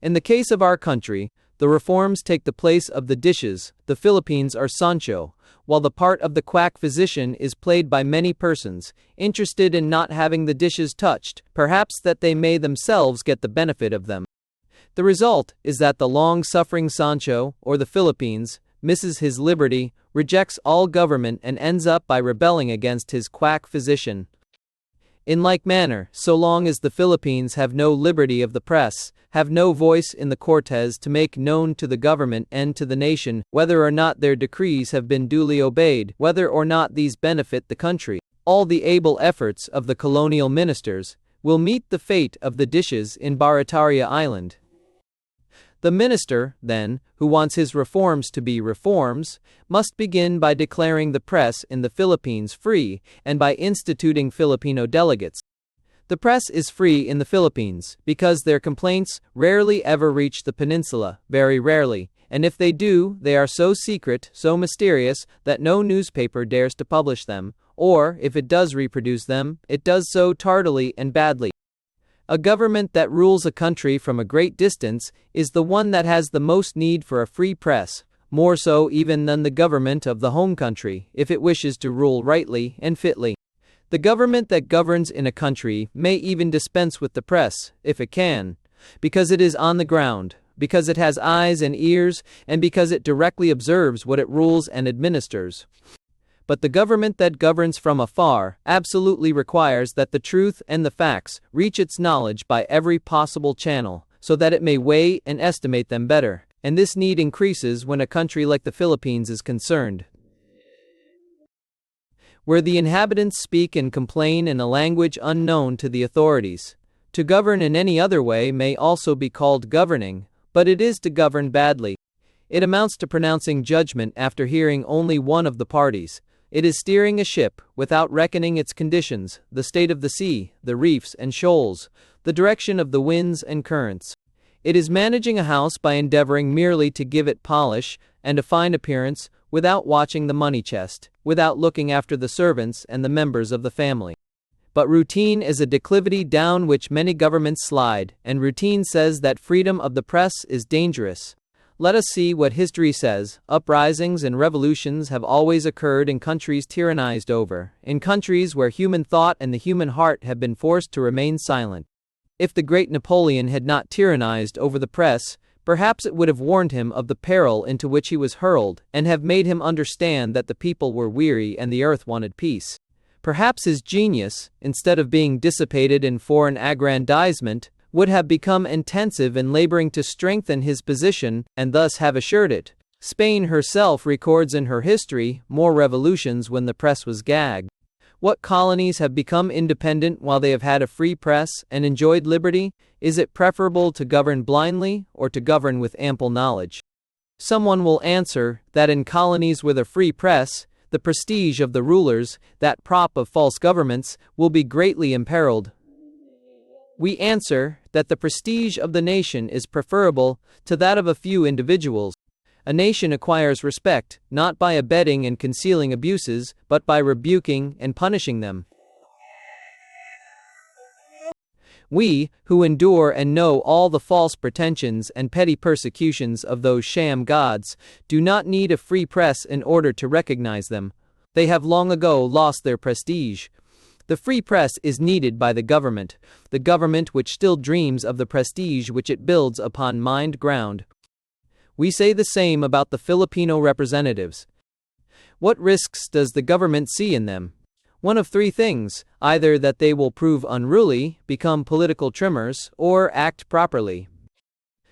A: In the case of our country, the reforms take the place of the dishes. The Philippines are Sancho, while the part of the quack physician is played by many persons, interested in not having the dishes touched, perhaps that they may themselves get the benefit of them. The result is that the long-suffering Sancho, or the Philippines, misses his liberty, rejects all government and ends up by rebelling against his quack physician. In like manner, so long as the Philippines have no liberty of the press, have no voice in the Cortes to make known to the government and to the nation whether or not their decrees have been duly obeyed, whether or not these benefit the country, all the able efforts of the colonial ministers will meet the fate of the dishes in Barataria Island. The minister, then, who wants his reforms to be reforms, must begin by declaring the press in the Philippines free and by instituting Filipino delegates. The press is free in the Philippines because their complaints rarely ever reach the peninsula, very rarely, and if they do, they are so secret, so mysterious, that no newspaper dares to publish them, or, if it does reproduce them, it does so tardily and badly. A government that rules a country from a great distance is the one that has the most need for a free press, more so even than the government of the home country, if it wishes to rule rightly and fitly. The government that governs in a country may even dispense with the press, if it can, because it is on the ground, because it has eyes and ears, and because it directly observes what it rules and administers. But the government that governs from afar absolutely requires that the truth and the facts reach its knowledge by every possible channel, so that it may weigh and estimate them better, and this need increases when a country like the Philippines is concerned, where the inhabitants speak and complain in a language unknown to the authorities. To govern in any other way may also be called governing, but it is to govern badly. It amounts to pronouncing judgment after hearing only one of the parties. It is steering a ship without reckoning its conditions, the state of the sea, the reefs and shoals, the direction of the winds and currents. It is managing a house by endeavoring merely to give it polish and a fine appearance, without watching the money chest, without looking after the servants and the members of the family. But routine is a declivity down which many governments slide, and routine says that freedom of the press is dangerous. Let us see what history says. Uprisings and revolutions have always occurred in countries tyrannized over, in countries where human thought and the human heart have been forced to remain silent. If the great Napoleon had not tyrannized over the press, perhaps it would have warned him of the peril into which he was hurled, and have made him understand that the people were weary and the earth wanted peace. Perhaps his genius, instead of being dissipated in foreign aggrandizement, would have become intensive in laboring to strengthen his position, and thus have assured it. Spain herself records in her history more revolutions when the press was gagged. What colonies have become independent while they have had a free press and enjoyed liberty? Is it preferable to govern blindly or to govern with ample knowledge? Someone will answer that in colonies with a free press, the prestige of the rulers, that prop of false governments, will be greatly imperiled. We answer that the prestige of the nation is preferable to that of a few individuals. A nation acquires respect, not by abetting and concealing abuses, but by rebuking and punishing them. We, who endure and know all the false pretensions and petty persecutions of those sham gods, do not need a free press in order to recognize them. They have long ago lost their prestige. The free press is needed by the government which still dreams of the prestige which it builds upon mined ground. We say the same about the Filipino representatives. What risks does the government see in them? One of three things: either that they will prove unruly, become political trimmers, or act properly.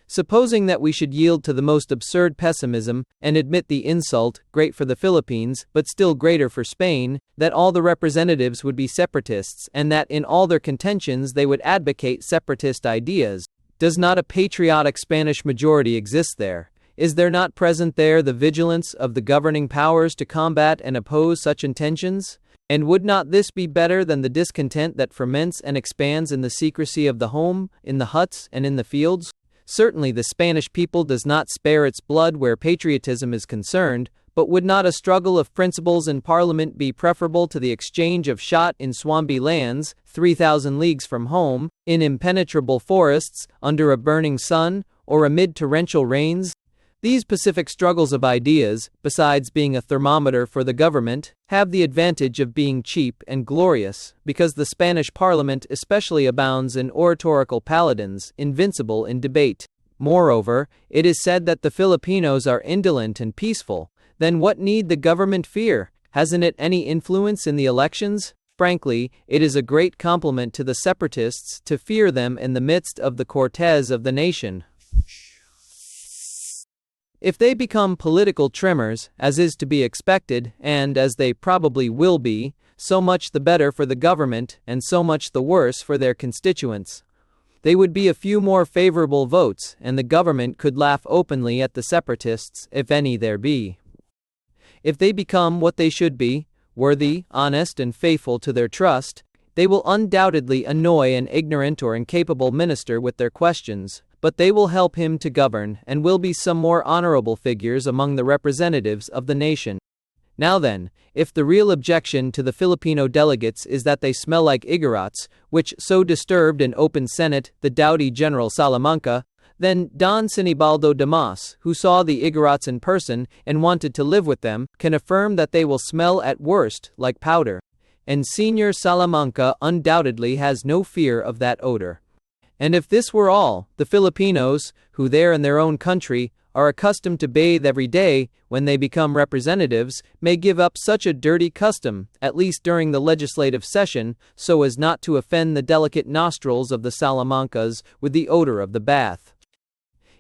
A: Supposing that we should yield to the most absurd pessimism, and admit the insult, great for the Philippines, but still greater for Spain, that all the representatives would be separatists, and that in all their contentions they would advocate separatist ideas, does not a patriotic Spanish majority exist there? Is there not present there the vigilance of the governing powers to combat and oppose such intentions? And would not this be better than the discontent that ferments and expands in the secrecy of the home, in the huts, and in the fields? Certainly the Spanish people does not spare its blood where patriotism is concerned, but would not a struggle of principles in Parliament be preferable to the exchange of shot in swampy lands, 3,000 leagues from home, in impenetrable forests, under a burning sun, or amid torrential rains? These pacific struggles of ideas, besides being a thermometer for the government, have the advantage of being cheap and glorious, because the Spanish Parliament especially abounds in oratorical paladins, invincible in debate. Moreover, it is said that the Filipinos are indolent and peaceful. Then what need the government fear? Hasn't it any influence in the elections? Frankly, it is a great compliment to the separatists to fear them in the midst of the cortes of the nation. If they become political trimmers, as is to be expected, and as they probably will be, so much the better for the government, and so much the worse for their constituents. They would be a few more favorable votes, and the government could laugh openly at the separatists, if any there be. If they become what they should be, worthy, honest, and faithful to their trust, they will undoubtedly annoy an ignorant or incapable minister with their questions, but they will help him to govern, and will be some more honorable figures among the representatives of the nation. Now then, if the real objection to the Filipino delegates is that they smell like Igorots, which so disturbed in open Senate the doughty General Salamanca, then Don Sinibaldo Damas, who saw the Igorots in person and wanted to live with them, can affirm that they will smell at worst like powder. And Señor Salamanca undoubtedly has no fear of that odor. And if this were all, the Filipinos, who there in their own country are accustomed to bathe every day, when they become representatives, may give up such a dirty custom, at least during the legislative session, so as not to offend the delicate nostrils of the Salamancas with the odor of the bath.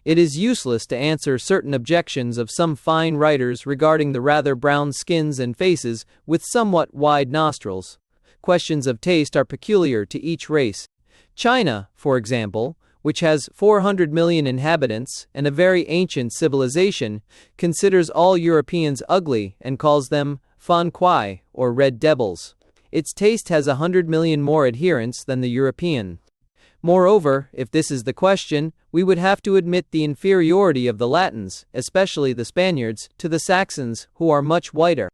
A: It is useless to answer certain objections of some fine writers regarding the rather brown skins and faces with somewhat wide nostrils. Questions of taste are peculiar to each race. China, for example, which has 400 million inhabitants and a very ancient civilization, considers all Europeans ugly and calls them fan kuai, or red devils. Its taste has 100 million more adherents than the European. Moreover, if this is the question, we would have to admit the inferiority of the Latins, especially the Spaniards, to the Saxons, who are much whiter.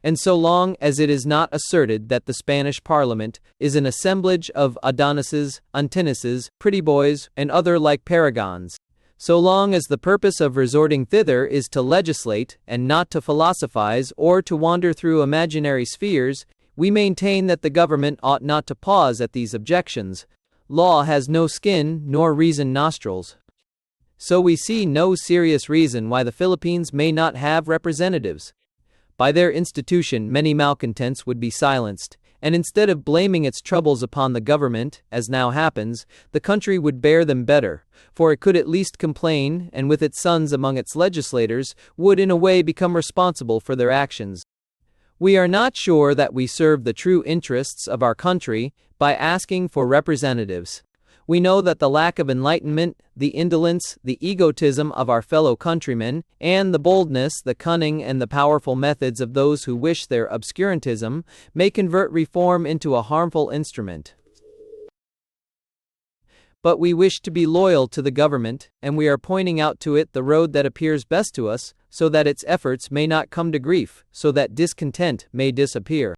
A: And so long as it is not asserted that the Spanish Parliament is an assemblage of Adonises, Antinises, pretty boys, and other like paragons, So long as the purpose of resorting thither is to legislate, and not to philosophize or to wander through imaginary spheres, we maintain that the government ought not to pause at these objections. Law has no skin, nor reason nostrils. So we see no serious reason why the Philippines may not have representatives. By their institution, many malcontents would be silenced, and instead of blaming its troubles upon the government, as now happens, the country would bear them better, for it could at least complain, and with its sons among its legislators, would in a way become responsible for their actions. We are not sure that we serve the true interests of our country by asking for representatives. We know that the lack of enlightenment, the indolence, the egotism of our fellow countrymen, and the boldness, the cunning, and the powerful methods of those who wish their obscurantism may convert reform into a harmful instrument. But we wish to be loyal to the government, and we are pointing out to it the road that appears best to us, so that its efforts may not come to grief, so that discontent may disappear.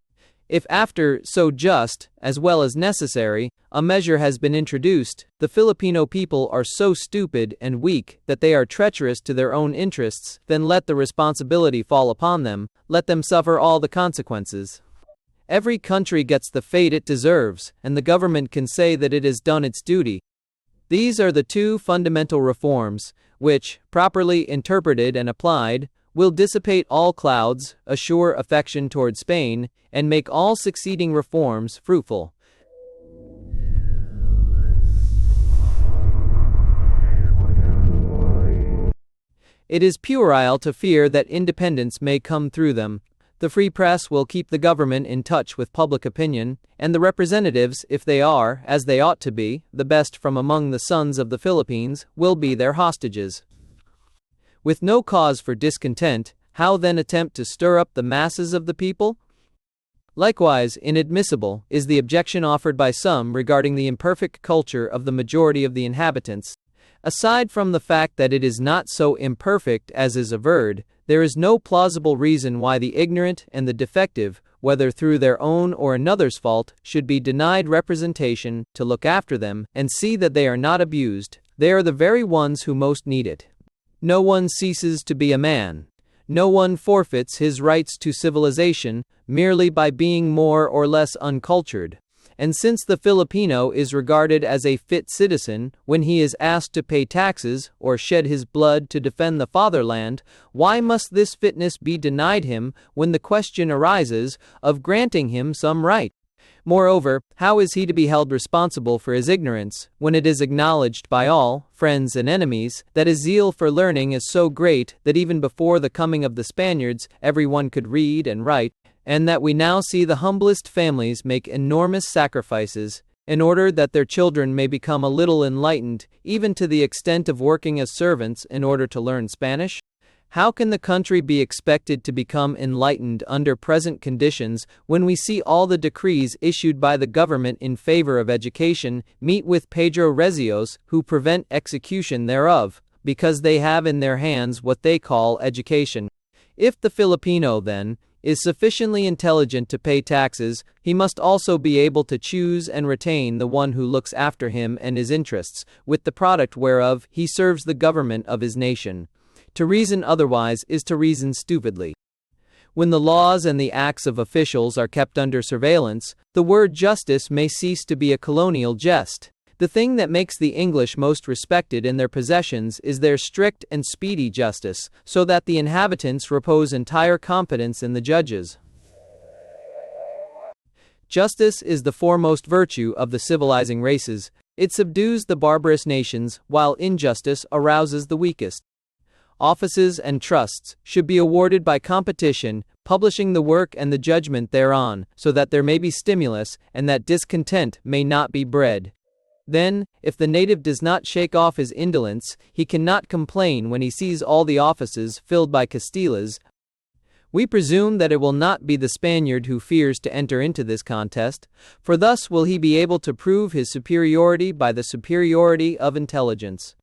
A: If after so just, as well as necessary, a measure has been introduced, the Filipino people are so stupid and weak that they are treacherous to their own interests, then let the responsibility fall upon them, let them suffer all the consequences. Every country gets the fate it deserves, and the government can say that it has done its duty. These are the two fundamental reforms, which, properly interpreted and applied, will dissipate all clouds, assure affection toward Spain, and make all succeeding reforms fruitful. It is puerile to fear that independence may come through them. The free press will keep the government in touch with public opinion, and the representatives, if they are, as they ought to be, the best from among the sons of the Philippines, will be their hostages. With no cause for discontent, how then attempt to stir up the masses of the people? Likewise, inadmissible is the objection offered by some regarding the imperfect culture of the majority of the inhabitants. Aside from the fact that it is not so imperfect as is averred, there is no plausible reason why the ignorant and the defective, whether through their own or another's fault, should be denied representation to look after them and see that they are not abused. They are the very ones who most need it. No one ceases to be a man. No one forfeits his rights to civilization merely by being more or less uncultured. And since the Filipino is regarded as a fit citizen when he is asked to pay taxes or shed his blood to defend the fatherland, why must this fitness be denied him when the question arises of granting him some right? Moreover, how is he to be held responsible for his ignorance, when it is acknowledged by all, friends and enemies, that his zeal for learning is so great that even before the coming of the Spaniards everyone could read and write, and that we now see the humblest families make enormous sacrifices in order that their children may become a little enlightened, even to the extent of working as servants in order to learn Spanish? How can the country be expected to become enlightened under present conditions when we see all the decrees issued by the government in favor of education meet with Pedro Rezios who prevent execution thereof, because they have in their hands what they call education? If the Filipino, then, is sufficiently intelligent to pay taxes, he must also be able to choose and retain the one who looks after him and his interests, with the product whereof he serves the government of his nation. To reason otherwise is to reason stupidly. When the laws and the acts of officials are kept under surveillance, the word justice may cease to be a colonial jest. The thing that makes the English most respected in their possessions is their strict and speedy justice, so that the inhabitants repose entire confidence in the judges. Justice is the foremost virtue of the civilizing races. It subdues the barbarous nations, while injustice arouses the weakest. Offices and trusts should be awarded by competition, publishing the work and the judgment thereon, so that there may be stimulus, and that discontent may not be bred. Then, if the native does not shake off his indolence, he cannot complain when he sees all the offices filled by Castilas. We presume that it will not be the Spaniard who fears to enter into this contest, for thus will he be able to prove his superiority by the superiority of intelligence.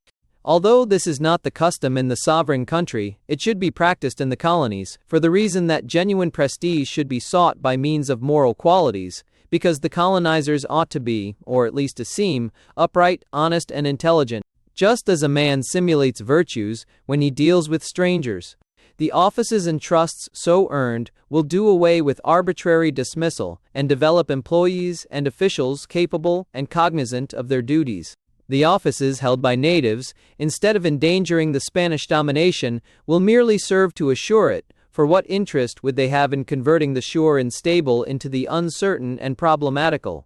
A: Although this is not the custom in the sovereign country, it should be practiced in the colonies, for the reason that genuine prestige should be sought by means of moral qualities, because the colonizers ought to be, or at least to seem, upright, honest, and intelligent. just as a man simulates virtues when he deals with strangers. The offices and trusts so earned will do away with arbitrary dismissal and develop employees and officials capable and cognizant of their duties. The offices held by natives, instead of endangering the Spanish domination, will merely serve to assure it, for what interest would they have in converting the sure and stable into the uncertain and problematical?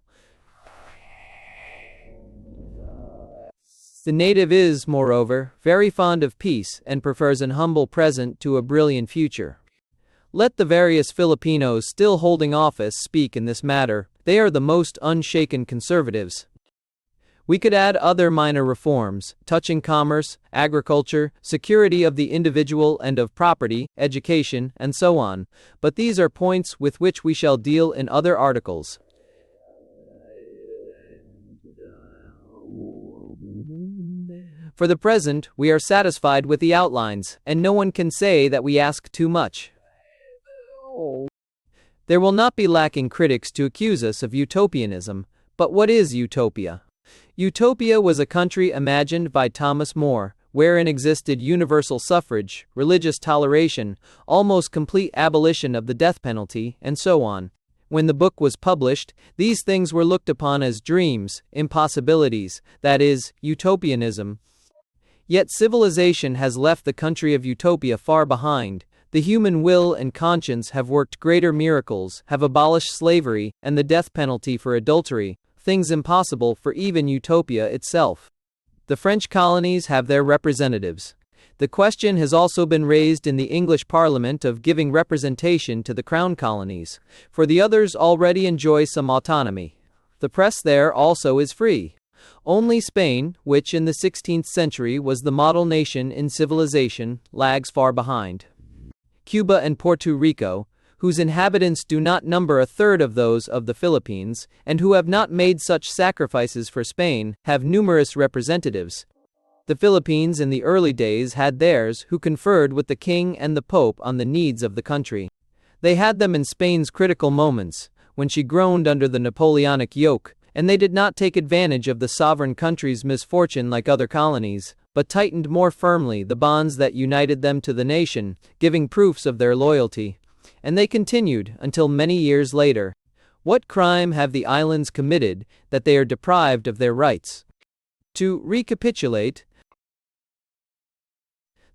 A: The native is, moreover, very fond of peace and prefers an humble present to a brilliant future. Let the various Filipinos still holding office speak in this matter. They are the most unshaken conservatives. We could add other minor reforms, touching commerce, agriculture, security of the individual and of property, education, and so on, but these are points with which we shall deal in other articles. For the present, we are satisfied with the outlines, and no one can say that we ask too much. There will not be lacking critics to accuse us of utopianism, but what is utopia? Utopia was a country imagined by Thomas More, wherein existed universal suffrage, religious toleration, almost complete abolition of the death penalty, and so on. When the book was published, these things were looked upon as dreams, impossibilities, that is, utopianism. Yet civilization has left the country of utopia far behind. The human will and conscience have worked greater miracles, have abolished slavery and the death penalty for adultery, things impossible for even utopia itself. The French colonies have their representatives. The question has also been raised in the English Parliament of giving representation to the Crown colonies, for the others already enjoy some autonomy. The press there also is free. Only Spain, which in the 16th century was the model nation in civilization, lags far behind. Cuba and Puerto Rico, whose inhabitants do not number a third of those of the Philippines, and who have not made such sacrifices for Spain, have numerous representatives. The Philippines in the early days had theirs, who conferred with the king and the pope on the needs of the country. They had them in Spain's critical moments, when she groaned under the Napoleonic yoke, and they did not take advantage of the sovereign country's misfortune like other colonies, but tightened more firmly the bonds that united them to the nation, giving proofs of their loyalty. And they continued until many years later. What crime have the islands committed that they are deprived of their rights? To recapitulate,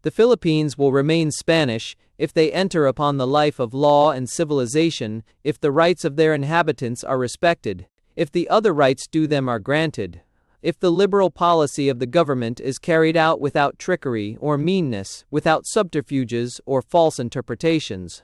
A: the Philippines will remain Spanish if they enter upon the life of law and civilization, if the rights of their inhabitants are respected, if the other rights due them are granted, if the liberal policy of the government is carried out without trickery or meanness, without subterfuges or false interpretations.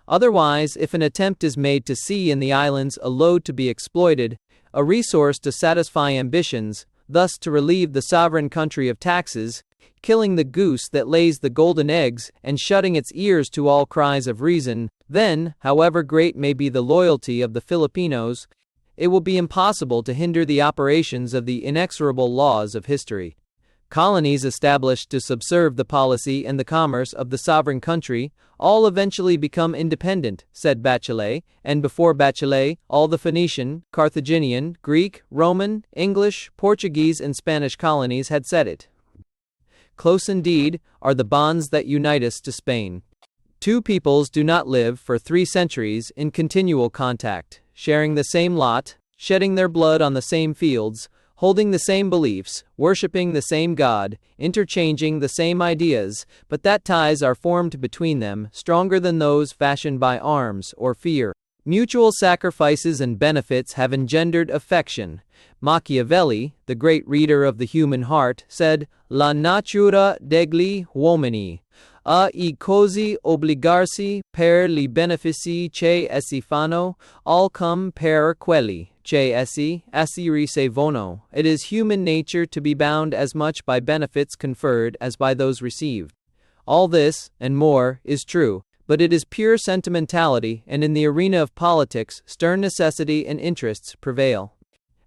A: Otherwise, if an attempt is made to see in the islands a load to be exploited, a resource to satisfy ambitions, thus to relieve the sovereign country of taxes, killing the goose that lays the golden eggs and shutting its ears to all cries of reason, then, however great may be the loyalty of the Filipinos, it will be impossible to hinder the operations of the inexorable laws of history. Colonies established to subserve the policy and the commerce of the sovereign country, all eventually become independent, said Bachelet, and before Bachelet, all the Phoenician, Carthaginian, Greek, Roman, English, Portuguese and Spanish colonies had said it. Close indeed are the bonds that unite us to Spain. Two peoples do not live for 3 centuries in continual contact, sharing the same lot, shedding their blood on the same fields, holding the same beliefs, worshipping the same God, interchanging the same ideas, but that ties are formed between them, stronger than those fashioned by arms or fear. Mutual sacrifices and benefits have engendered affection. Machiavelli, the great reader of the human heart, said, La natura degli uomini, i così obbligarsi per li benefici che essi fanno, al come per quelli che essi ricevono. It is human nature to be bound as much by benefits conferred as by those received. All this, and more, is true, but it is pure sentimentality, and in the arena of politics, stern necessity and interests prevail.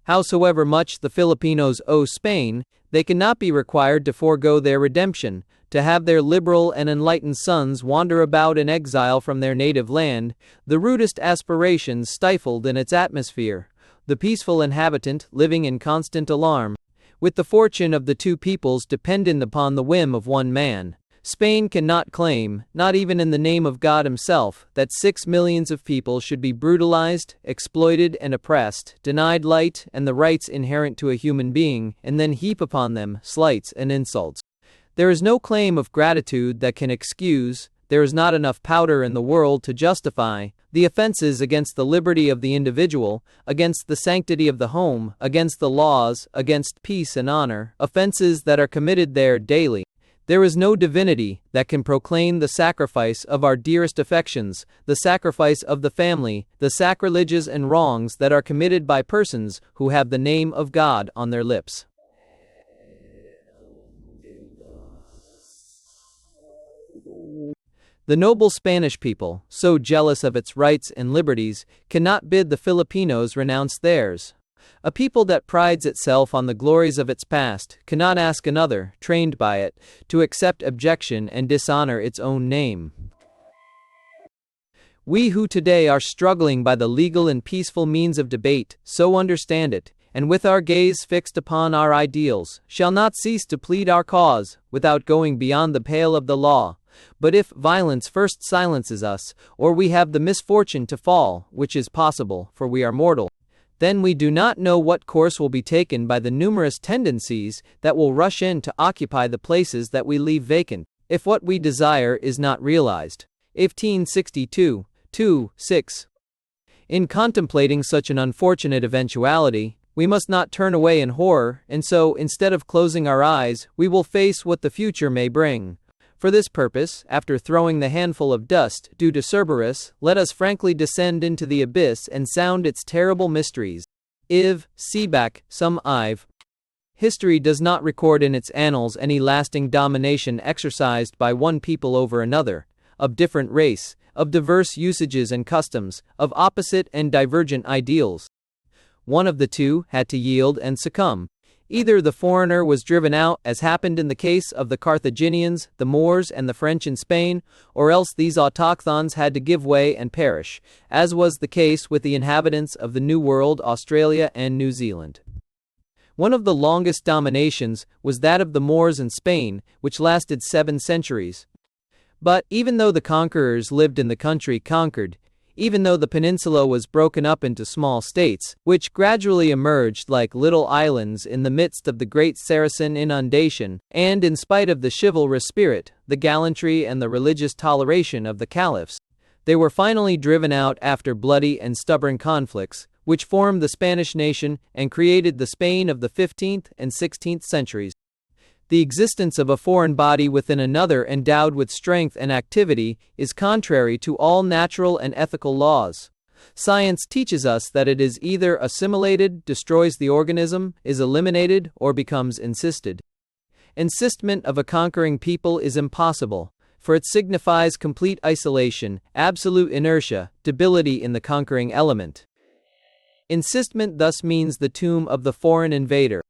A: Howsoever much the Filipinos owe Spain, they cannot be required to forego their redemption, to have their liberal and enlightened sons wander about in exile from their native land, the rudest aspirations stifled in its atmosphere, the peaceful inhabitant living in constant alarm. with the fortune of the two peoples dependent upon the whim of one man. Spain cannot claim, not even in the name of God himself, that 6 millions of people should be brutalized, exploited, and oppressed, denied light and the rights inherent to a human being, and then heap upon them slights and insults. There is no claim of gratitude that can excuse, there is not enough powder in the world to justify, the offenses against the liberty of the individual, against the sanctity of the home, against the laws, against peace and honor, offenses that are committed there daily. There is no divinity that can proclaim the sacrifice of our dearest affections, the sacrifice of the family, the sacrileges and wrongs that are committed by persons who have the name of God on their lips. The noble Spanish people, so jealous of its rights and liberties, cannot bid the Filipinos renounce theirs. A people that prides itself on the glories of its past cannot ask another, trained by it, to accept abjection and dishonor its own name. We who today are struggling by the legal and peaceful means of debate so understand it, and with our gaze fixed upon our ideals, shall not cease to plead our cause, without going beyond the pale of the law. But if violence first silences us, or we have the misfortune to fall, which is possible, for we are mortal, then we do not know what course will be taken by the numerous tendencies that will rush in to occupy the places that we leave vacant, if what we desire is not realized. 1862-2-6. In contemplating such an unfortunate eventuality, we must not turn away in horror, and so, instead of closing our eyes, we will face what the future may bring. For this purpose, after throwing the handful of dust due to Cerberus, let us frankly descend into the abyss and sound its terrible mysteries. Iv. Seeback, some Iv. History does not record in its annals any lasting domination exercised by one people over another, of different race, of diverse usages and customs, of opposite and divergent ideals. One of the two had to yield and succumb. Either the foreigner was driven out, as happened in the case of the Carthaginians, the Moors, and the French in Spain, or else these autochthons had to give way and perish, as was the case with the inhabitants of the New World, Australia, and New Zealand. One of the longest dominations was that of the Moors in Spain, which lasted 7 centuries. But, even though the conquerors lived in the country conquered, even though the peninsula was broken up into small states, which gradually emerged like little islands in the midst of the great Saracen inundation, and in spite of the chivalrous spirit, the gallantry and the religious toleration of the caliphs, they were finally driven out after bloody and stubborn conflicts, which formed the Spanish nation and created the Spain of the 15th and 16th centuries. The existence of a foreign body within another endowed with strength and activity is contrary to all natural and ethical laws. Science teaches us that it is either assimilated, destroys the organism, is eliminated, or becomes encysted. Encystment of a conquering people is impossible, for it signifies complete isolation, absolute inertia, debility in the conquering element. Encystment thus means the tomb of the foreign invader.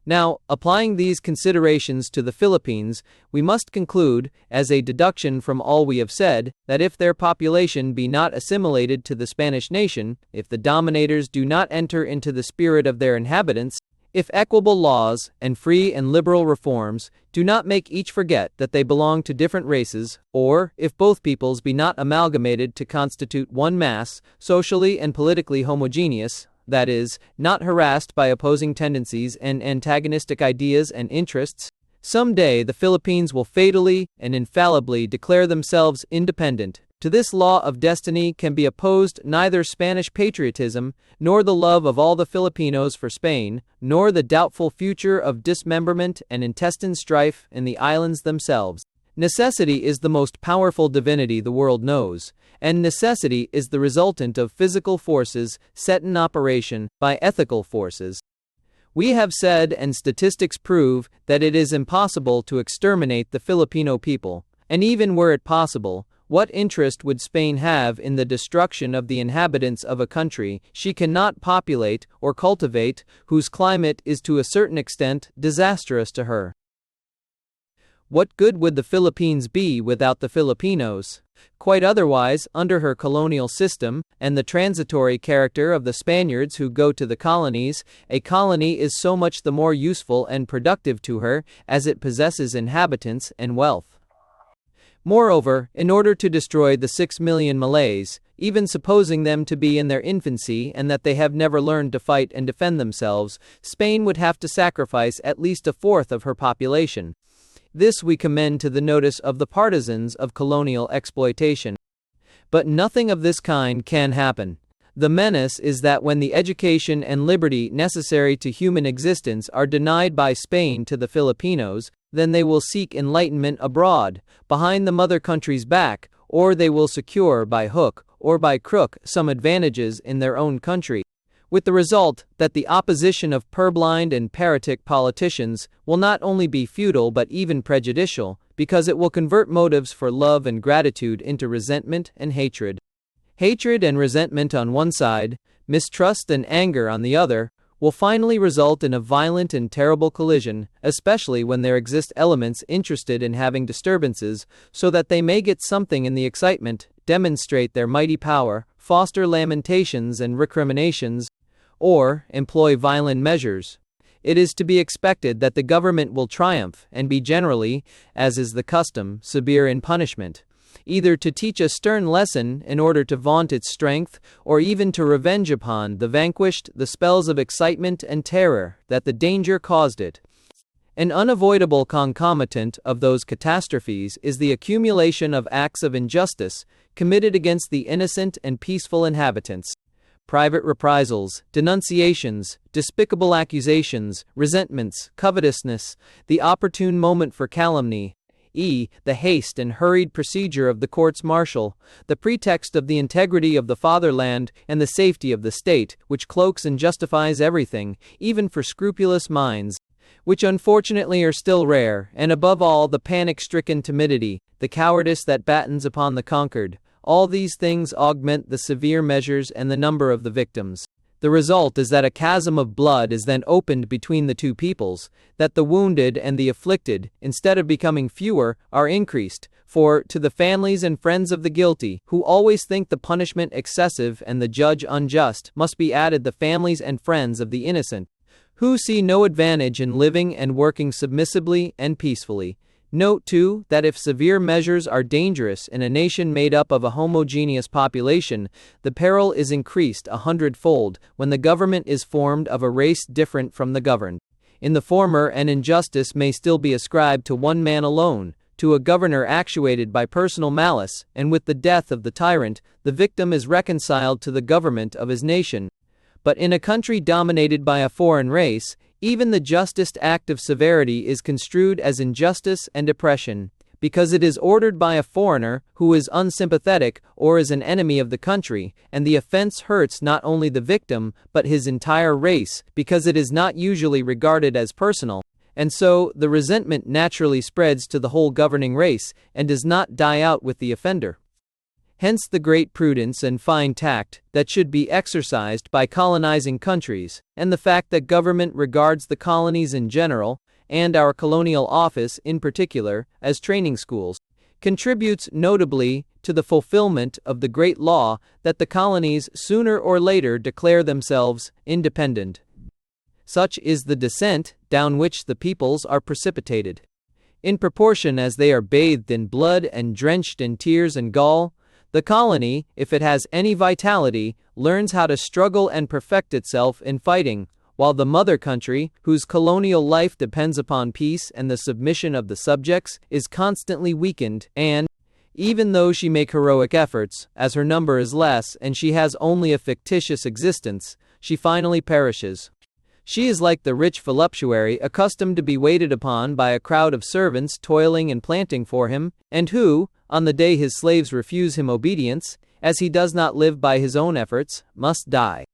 A: Now, applying these considerations to the Philippines, we must conclude, as a deduction from all we have said, that if their population be not assimilated to the Spanish nation, if the dominators do not enter into the spirit of their inhabitants, if equitable laws, and free and liberal reforms, do not make each forget that they belong to different races, or, if both peoples be not amalgamated to constitute one mass, socially and politically homogeneous, that is, not harassed by opposing tendencies and antagonistic ideas and interests, some day the Philippines will fatally and infallibly declare themselves independent. To this law of destiny can be opposed neither Spanish patriotism, nor the love of all the Filipinos for Spain, nor the doubtful future of dismemberment and intestine strife in the islands themselves. Necessity is the most powerful divinity the world knows, and necessity is the resultant of physical forces set in operation by ethical forces. We have said, and statistics prove, that it is impossible to exterminate the Filipino people, and even were it possible, what interest would Spain have in the destruction of the inhabitants of a country she cannot populate or cultivate, whose climate is to a certain extent disastrous to her? What good would the Philippines be without the Filipinos? Quite otherwise, under her colonial system, and the transitory character of the Spaniards who go to the colonies, a colony is so much the more useful and productive to her, as it possesses inhabitants and wealth. Moreover, in order to destroy the 6 million Malays, even supposing them to be in their infancy and that they have never learned to fight and defend themselves, Spain would have to sacrifice at least a fourth of her population. This we commend to the notice of the partisans of colonial exploitation. But nothing of this kind can happen. The menace is that when the education and liberty necessary to human existence are denied by Spain to the Filipinos, then they will seek enlightenment abroad, behind the mother country's back, or they will secure by hook or by crook some advantages in their own country, with the result that the opposition of purblind and paratic politicians will not only be futile but even prejudicial, because it will convert motives for love and gratitude into resentment and hatred. Hatred and resentment on one side, mistrust and anger on the other, will finally result in a violent and terrible collision, especially when there exist elements interested in having disturbances, so that they may get something in the excitement, demonstrate their mighty power, foster lamentations and recriminations, or employ violent measures. It is to be expected that the government will triumph and be generally, as is the custom, severe in punishment, either to teach a stern lesson in order to vaunt its strength, or even to revenge upon the vanquished the spells of excitement and terror that the danger caused it. An unavoidable concomitant of those catastrophes is the accumulation of acts of injustice committed against the innocent and peaceful inhabitants. Private reprisals, denunciations, despicable accusations, resentments, covetousness, the opportune moment for calumny, the haste and hurried procedure of the courts-martial, the pretext of the integrity of the fatherland and the safety of the state, which cloaks and justifies everything, even for scrupulous minds, which unfortunately are still rare, and above all the panic-stricken timidity, the cowardice that battens upon the conquered. All these things augment the severe measures and the number of the victims. The result is that a chasm of blood is then opened between the two peoples, that the wounded and the afflicted, instead of becoming fewer, are increased, for, to the families and friends of the guilty, who always think the punishment excessive and the judge unjust, must be added the families and friends of the innocent, who see no advantage in living and working submissively and peacefully. Note, too, that if severe measures are dangerous in a nation made up of a homogeneous population, the peril is increased 100-fold when the government is formed of a race different from the governed. In the former, an injustice may still be ascribed to one man alone, to a governor actuated by personal malice, and with the death of the tyrant, the victim is reconciled to the government of his nation. But in a country dominated by a foreign race, even the justest act of severity is construed as injustice and oppression, because it is ordered by a foreigner who is unsympathetic or is an enemy of the country, and the offense hurts not only the victim but his entire race, because it is not usually regarded as personal, and so the resentment naturally spreads to the whole governing race and does not die out with the offender. Hence the great prudence and fine tact that should be exercised by colonizing countries, and the fact that government regards the colonies in general, and our colonial office in particular, as training schools, contributes notably to the fulfillment of the great law that the colonies sooner or later declare themselves independent. Such is the descent down which the peoples are precipitated. In proportion as they are bathed in blood and drenched in tears and gall, the colony, if it has any vitality, learns how to struggle and perfect itself in fighting, while the mother country, whose colonial life depends upon peace and the submission of the subjects, is constantly weakened, and, even though she make heroic efforts, as her number is less and she has only a fictitious existence, she finally perishes. She is like the rich voluptuary accustomed to be waited upon by a crowd of servants toiling and planting for him, and who, on the day his slaves refuse him obedience, as he does not live by his own efforts, must die.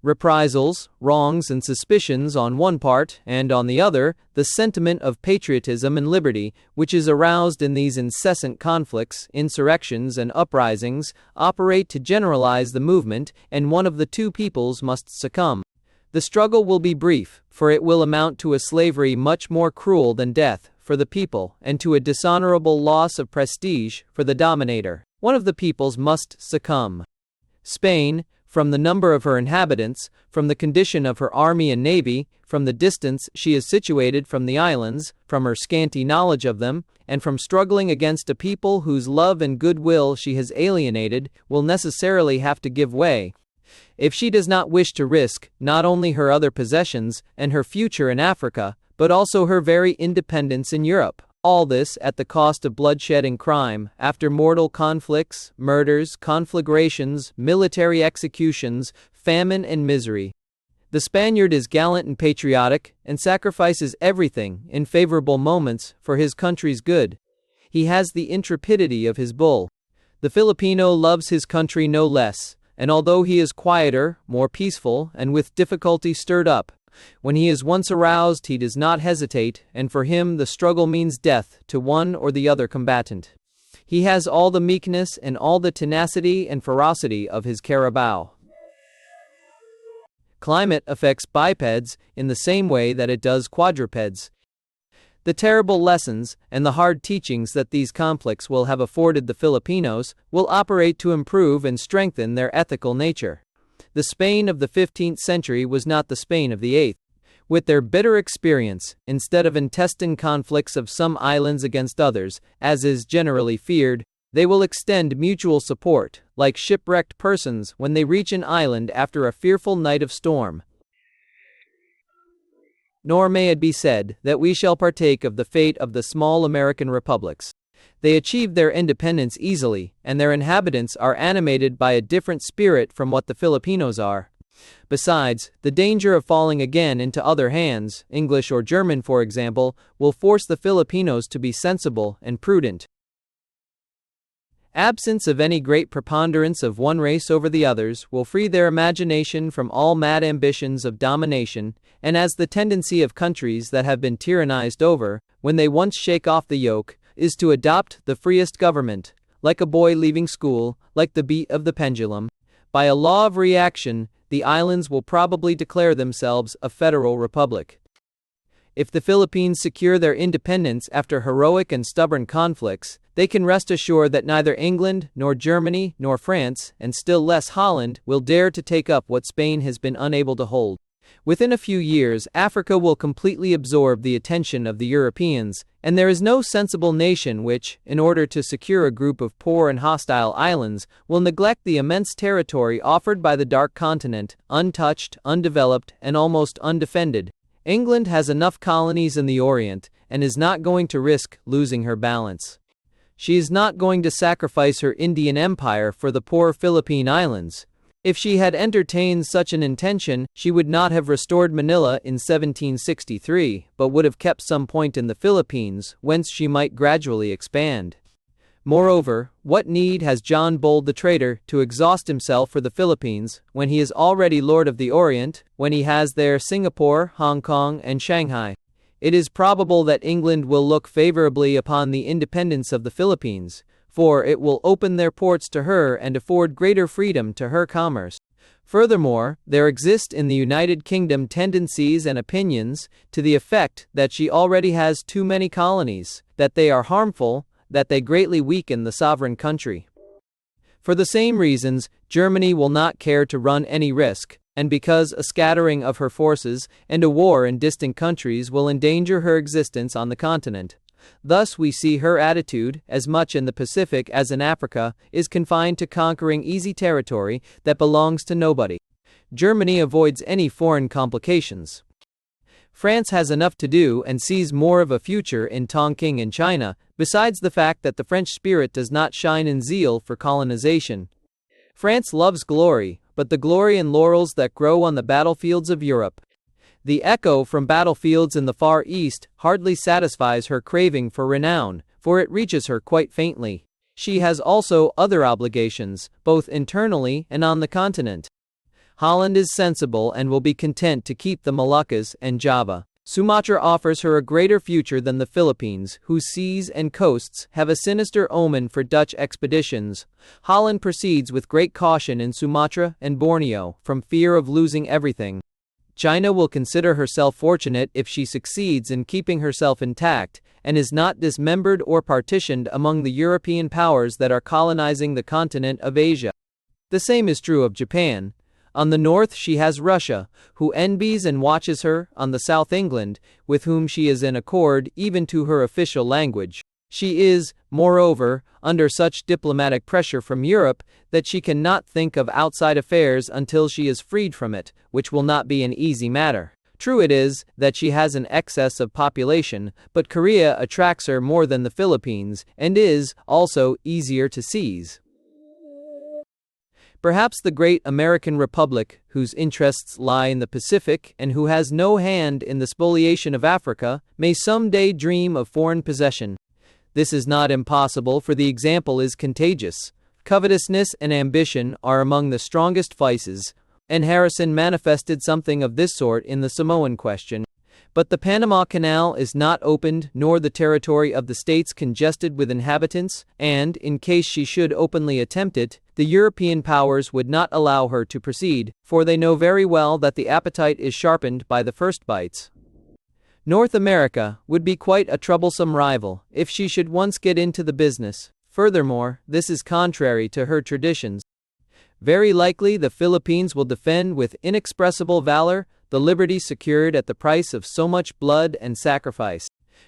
A: Reprisals, wrongs and suspicions on one part, and on the other, the sentiment of patriotism and liberty, which is aroused in these incessant conflicts, insurrections and uprisings, operate to generalize the movement, and one of the two peoples must succumb. The struggle will be brief, for it will amount to a slavery much more cruel than death, for the people and to a dishonorable loss of prestige for the dominator. One of the peoples must succumb. Spain, from the number of her inhabitants, from the condition of her army and navy, from the distance she is situated from the islands, from her scanty knowledge of them, and from struggling against a people whose love and goodwill she has alienated, will necessarily have to give way. If she does not wish to risk, not only her other possessions, and her future in Africa, but also her very independence in Europe. All this at the cost of bloodshed and crime, after mortal conflicts, murders, conflagrations, military executions, famine and misery. The Spaniard is gallant and patriotic, and sacrifices everything, in favorable moments, for his country's good. He has the intrepidity of his bull. The Filipino loves his country no less, and although he is quieter, more peaceful, and with difficulty stirred up, when he is once aroused he does not hesitate, and for him the struggle means death to one or the other combatant. He has all the meekness and all the tenacity and ferocity of his carabao. Climate affects bipeds in the same way that it does quadrupeds. The terrible lessons and the hard teachings that these conflicts will have afforded the Filipinos will operate to improve and strengthen their ethical nature. The Spain of the 15th century was not the Spain of the 8th. With their bitter experience, instead of intestine conflicts of some islands against others, as is generally feared, they will extend mutual support, like shipwrecked persons when they reach an island after a fearful night of storm. Nor may it be said that we shall partake of the fate of the small American republics. They achieved their independence easily, and their inhabitants are animated by a different spirit from what the Filipinos are. Besides, the danger of falling again into other hands, English or German for example, will force the Filipinos to be sensible and prudent. Absence of any great preponderance of one race over the others will free their imagination from all mad ambitions of domination, and as the tendency of countries that have been tyrannized over, when they once shake off the yoke, is to adopt the freest government, like a boy leaving school, like the beat of the pendulum. By a law of reaction, the islands will probably declare themselves a federal republic. If the Philippines secure their independence after heroic and stubborn conflicts, they can rest assured that neither England, nor Germany, nor France, and still less Holland, will dare to take up what Spain has been unable to hold. Within a few years, Africa will completely absorb the attention of the Europeans, and there is no sensible nation which, in order to secure a group of poor and hostile islands, will neglect the immense territory offered by the Dark Continent, untouched, undeveloped, and almost undefended. England has enough colonies in the Orient, and is not going to risk losing her balance. She is not going to sacrifice her Indian Empire for the poor Philippine Islands. If she had entertained such an intention, she would not have restored Manila in 1763, but would have kept some point in the Philippines, whence she might gradually expand. Moreover, what need has John Bull the traitor to exhaust himself for the Philippines, when he is already Lord of the Orient, when he has there Singapore, Hong Kong, and Shanghai? It is probable that England will look favorably upon the independence of the Philippines, for it will open their ports to her and afford greater freedom to her commerce. Furthermore, there exist in the United Kingdom tendencies and opinions to the effect that she already has too many colonies, that they are harmful, that they greatly weaken the sovereign country. For the same reasons, Germany will not care to run any risk, and because a scattering of her forces and a war in distant countries will endanger her existence on the continent. Thus we see her attitude, as much in the Pacific as in Africa, is confined to conquering easy territory that belongs to nobody. Germany avoids any foreign complications. France has enough to do and sees more of a future in Tonking and China, besides the fact that the French spirit does not shine in zeal for colonization. France loves glory, but the glory and laurels that grow on the battlefields of Europe. The echo from battlefields in the Far East hardly satisfies her craving for renown, for it reaches her quite faintly. She has also other obligations, both internally and on the continent. Holland is sensible and will be content to keep the Moluccas and Java. Sumatra offers her a greater future than the Philippines, whose seas and coasts have a sinister omen for Dutch expeditions. Holland proceeds with great caution in Sumatra and Borneo, from fear of losing everything. China will consider herself fortunate if she succeeds in keeping herself intact, and is not dismembered or partitioned among the European powers that are colonizing the continent of Asia. The same is true of Japan. On the north she has Russia, who envies and watches her; on the south England, with whom she is in accord even to her official language. She is, moreover, under such diplomatic pressure from Europe that she cannot think of outside affairs until she is freed from it, which will not be an easy matter. True it is that she has an excess of population, but Korea attracts her more than the Philippines, and is, also, easier to seize. Perhaps the great American Republic, whose interests lie in the Pacific and who has no hand in the spoliation of Africa, may some day dream of foreign possession. This is not impossible, for the example is contagious. Covetousness and ambition are among the strongest vices, and Harrison manifested something of this sort in the Samoan question. But the Panama Canal is not opened, nor the territory of the states congested with inhabitants, and, in case she should openly attempt it, the European powers would not allow her to proceed, for they know very well that the appetite is sharpened by the first bites. North America would be quite a troublesome rival, if she should once get into the business. Furthermore, this is contrary to her traditions. Very likely the Philippines will defend with inexpressible valor the liberty secured at the price of so much blood and sacrifice.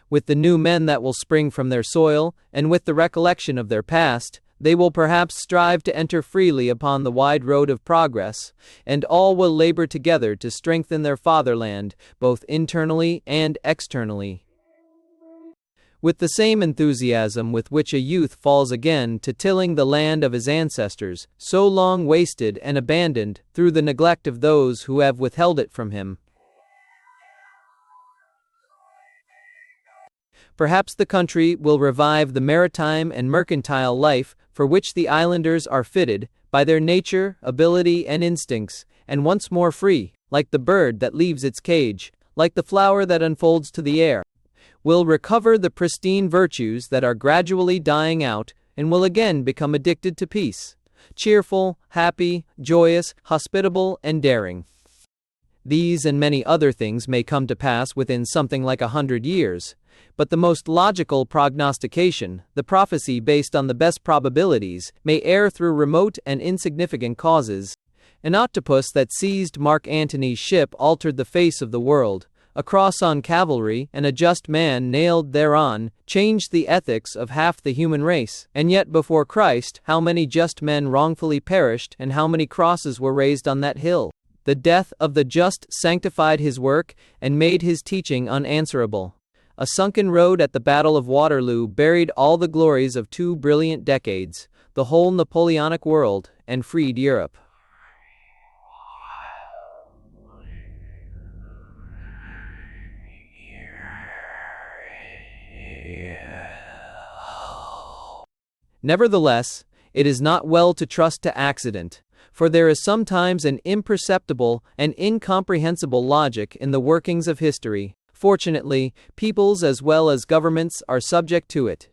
A: With the new men that will spring from their soil, and with the recollection of their past, they will perhaps strive to enter freely upon the wide road of progress, and all will labor together to strengthen their fatherland, both internally and externally. With the same enthusiasm with which a youth falls again to tilling the land of his ancestors, so long wasted and abandoned through the neglect of those who have withheld it from him. Perhaps the country will revive the maritime and mercantile life for which the islanders are fitted, by their nature, ability, and instincts, and once more free, like the bird that leaves its cage, like the flower that unfolds to the air, will recover the pristine virtues that are gradually dying out, and will again become addicted to peace, cheerful, happy, joyous, hospitable, and daring. These and many other things may come to pass within something like 100 years, but the most logical prognostication, the prophecy based on the best probabilities, may err through remote and insignificant causes. An octopus that seized Mark Antony's ship altered the face of the world. A cross on cavalry, and a just man nailed thereon, changed the ethics of half the human race. And yet before Christ, how many just men wrongfully perished, and how many crosses were raised on that hill? The death of the just sanctified his work, and made his teaching unanswerable. A sunken road at the Battle of Waterloo buried all the glories of 2 brilliant decades, the whole Napoleonic world, and freed Europe. Nevertheless, it is not well to trust to accident, for there is sometimes an imperceptible and incomprehensible logic in the workings of history. Fortunately, peoples as well as governments are subject to it.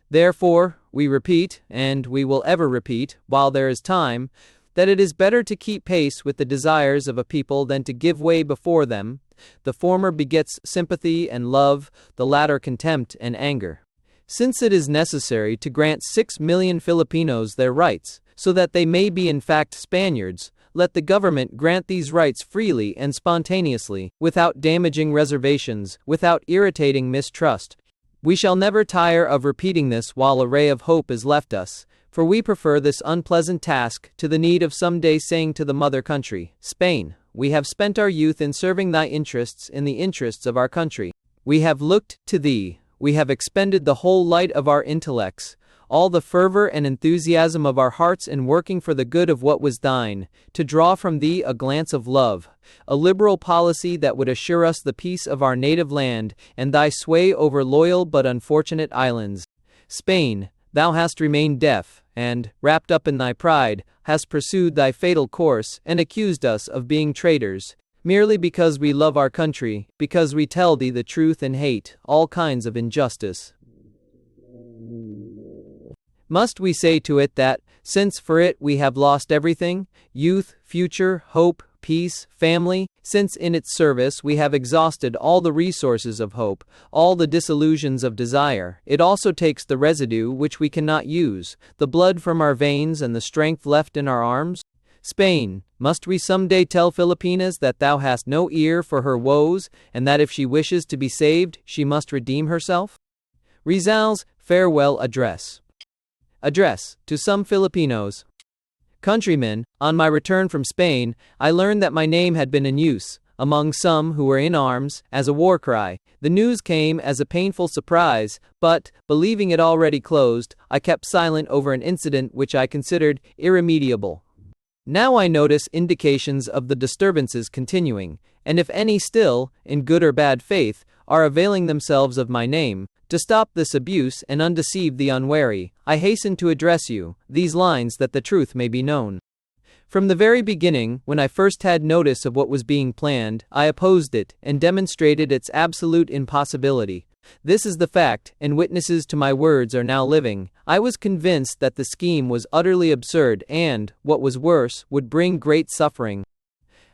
A: Therefore, we repeat, and we will ever repeat, while there is time, that it is better to keep pace with the desires of a people than to give way before them. The former begets sympathy and love, the latter contempt and anger. Since it is necessary to grant 6 million Filipinos their rights, so that they may be in fact Spaniards, let the government grant these rights freely and spontaneously, without damaging reservations, without irritating mistrust. We shall never tire of repeating this while a ray of hope is left us, for we prefer this unpleasant task to the need of some day saying to the mother country, Spain, we have spent our youth in serving thy interests in the interests of our country. We have looked to thee, we have expended the whole light of our intellects, all the fervor and enthusiasm of our hearts in working for the good of what was thine, to draw from thee a glance of love, a liberal policy that would assure us the peace of our native land, and thy sway over loyal but unfortunate islands. Spain, thou hast remained deaf, and, wrapped up in thy pride, hast pursued thy fatal course, and accused us of being traitors, merely because we love our country, because we tell thee the truth and hate all kinds of injustice. Must we say to it that, since for it we have lost everything, youth, future, hope, peace, family, since in its service we have exhausted all the resources of hope, all the disillusions of desire. It also takes the residue which we cannot use, the blood from our veins and the strength left in our arms. Spain, must we some day tell Filipinas that thou hast no ear for her woes, and that if she wishes to be saved, she must redeem herself? Rizal's Farewell Address. Address to some Filipinos. Countrymen, on my return from Spain, I learned that my name had been in use, among some who were in arms, as a war cry. The news came as a painful surprise, but, believing it already closed, I kept silent over an incident which I considered irremediable. Now I notice indications of the disturbances continuing, and if any still, in good or bad faith, are availing themselves of my name, to stop this abuse and undeceive the unwary, I hasten to address you these lines that the truth may be known. From the very beginning, when I first had notice of what was being planned, I opposed it and demonstrated its absolute impossibility. This is the fact, and witnesses to my words are now living. I was convinced that the scheme was utterly absurd and, what was worse, would bring great suffering.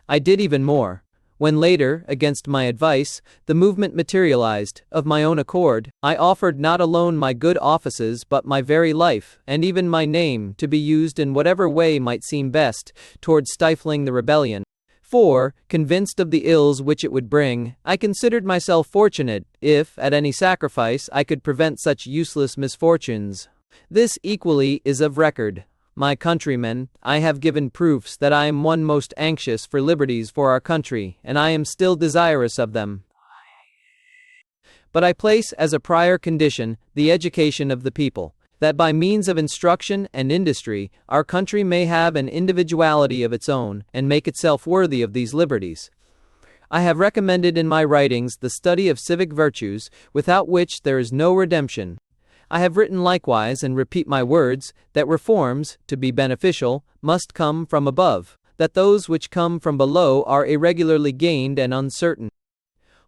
A: I did even more. When later, against my advice, the movement materialized, of my own accord, I offered not alone my good offices but my very life, and even my name, to be used in whatever way might seem best, toward stifling the rebellion. For, convinced of the ills which it would bring, I considered myself fortunate, if, at any sacrifice, I could prevent such useless misfortunes. This equally is of record. My countrymen, I have given proofs that I am one most anxious for liberties for our country, and I am still desirous of them. But I place as a prior condition the education of the people, that by means of instruction and industry, our country may have an individuality of its own, and make itself worthy of these liberties. I have recommended in my writings the study of civic virtues, without which there is no redemption. I have written likewise, and repeat my words, that reforms, to be beneficial, must come from above, that those which come from below are irregularly gained and uncertain.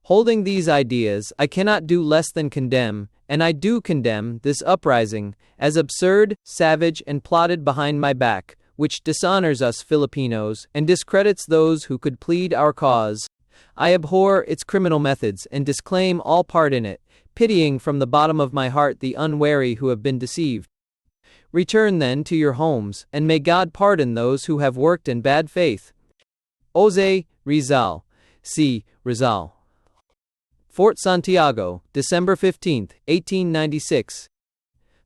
A: Holding these ideas, I cannot do less than condemn, and I do condemn, this uprising, as absurd, savage, and plotted behind my back, which dishonors us Filipinos, and discredits those who could plead our cause. I abhor its criminal methods, and disclaim all part in it, pitying from the bottom of my heart the unwary who have been deceived. Return then to your homes, and may God pardon those who have worked in bad faith. Jose Rizal. C. Rizal. Fort Santiago, December 15, 1896.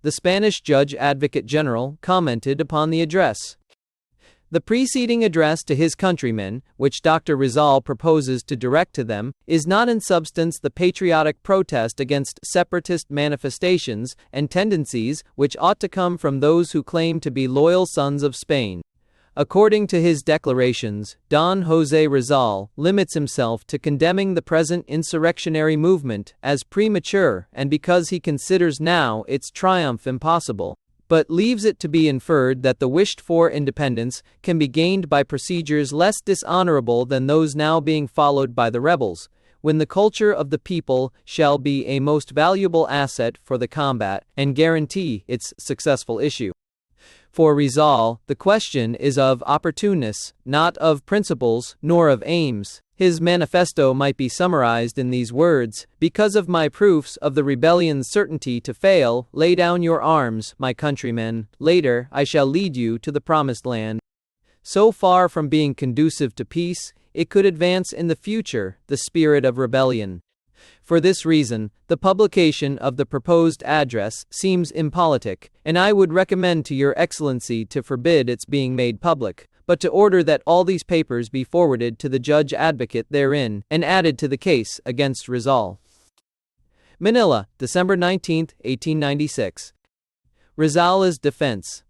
A: The Spanish Judge Advocate General commented upon the address. The preceding address to his countrymen, which Dr. Rizal proposes to direct to them, is not in substance the patriotic protest against separatist manifestations and tendencies which ought to come from those who claim to be loyal sons of Spain. According to his declarations, Don Jose Rizal limits himself to condemning the present insurrectionary movement as premature and because he considers now its triumph impossible, but leaves it to be inferred that the wished-for independence can be gained by procedures less dishonorable than those now being followed by the rebels, when the culture of the people shall be a most valuable asset for the combat and guarantee its successful issue. For Rizal, the question is of opportunists, not of principles, nor of aims. His manifesto might be summarized in these words: because of my proofs of the rebellion's certainty to fail, lay down your arms, my countrymen. Later, I shall lead you to the promised land. So far from being conducive to peace, it could advance in the future the spirit of rebellion. For this reason, the publication of the proposed address seems impolitic, and I would recommend to Your Excellency to forbid its being made public, but to order that all these papers be forwarded to the Judge Advocate therein, and added to the case against Rizal. Manila, December 19, 1896. Rizal's defense.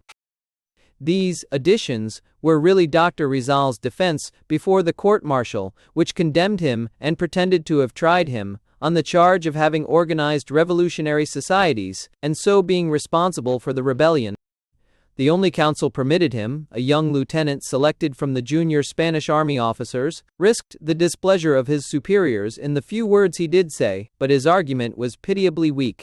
A: These additions were really Dr. Rizal's defense before the court-martial, which condemned him and pretended to have tried him, on the charge of having organized revolutionary societies, and so being responsible for the rebellion. The only counsel permitted him, a young lieutenant selected from the junior Spanish army officers, risked the displeasure of his superiors in the few words he did say, but his argument was pitiably weak.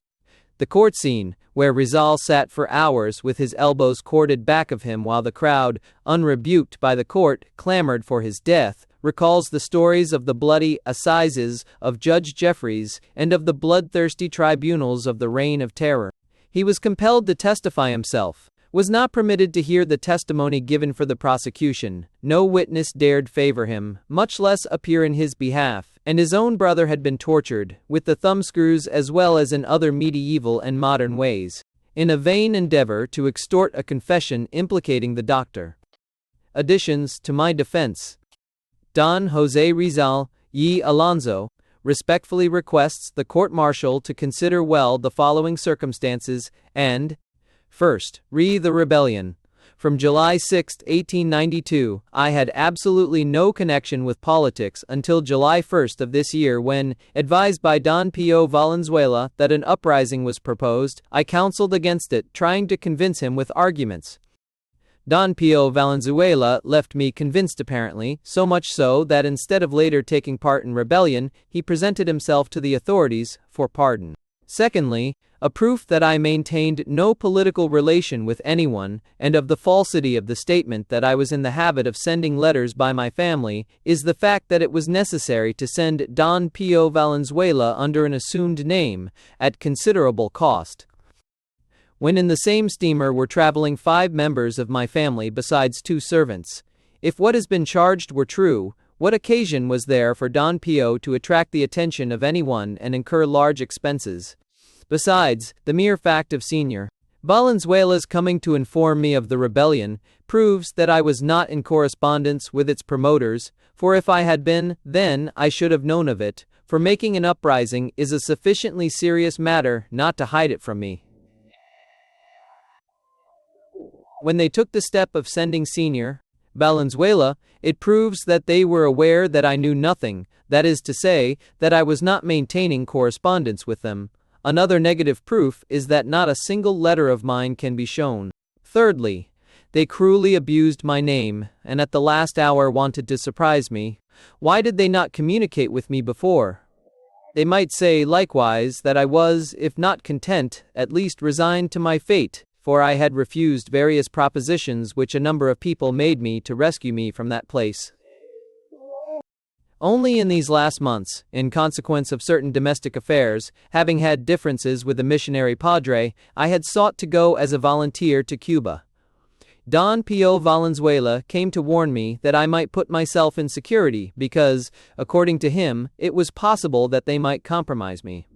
A: The court scene, where Rizal sat for hours with his elbows corded back of him while the crowd, unrebuked by the court, clamored for his death, recalls the stories of the bloody assizes of Judge Jeffreys and of the bloodthirsty tribunals of the Reign of Terror. He was compelled to testify himself, was not permitted to hear the testimony given for the prosecution, no witness dared favor him, much less appear in his behalf, and his own brother had been tortured, with the thumbscrews as well as in other medieval and modern ways, in a vain endeavor to extort a confession implicating the doctor. Additions to my defense. Don Jose Rizal y Alonso respectfully requests the court-martial to consider well the following circumstances and: first, the rebellion. From July 6, 1892, I had absolutely no connection with politics until July 1 of this year when, advised by Don Pio Valenzuela that an uprising was proposed, I counseled against it, trying to convince him with arguments. Don Pio Valenzuela left me convinced apparently, so much so that instead of later taking part in rebellion, he presented himself to the authorities for pardon. Secondly, a proof that I maintained no political relation with anyone, and of the falsity of the statement that I was in the habit of sending letters by my family, is the fact that it was necessary to send Don Pio Valenzuela under an assumed name, at considerable cost. When in the same steamer were traveling 5 members of my family besides 2 servants. If what has been charged were true, what occasion was there for Don Pio to attract the attention of anyone and incur large expenses? Besides, the mere fact of Sr. Valenzuela's coming to inform me of the rebellion proves that I was not in correspondence with its promoters, for if I had been, then I should have known of it, for making an uprising is a sufficiently serious matter not to hide it from me. When they took the step of sending Sr. Valenzuela, it proves that they were aware that I knew nothing, that is to say, that I was not maintaining correspondence with them. Another negative proof is that not a single letter of mine can be shown. Thirdly, they cruelly abused my name, and at the last hour wanted to surprise me. Why did they not communicate with me before? They might say, likewise, that I was, if not content, at least resigned to my fate, for I had refused various propositions which a number of people made me to rescue me from that place. Only in these last months, in consequence of certain domestic affairs, having had differences with a missionary padre, I had sought to go as a volunteer to Cuba. Don Pio Valenzuela came to warn me that I might put myself in security because, according to him, it was possible that they might compromise me.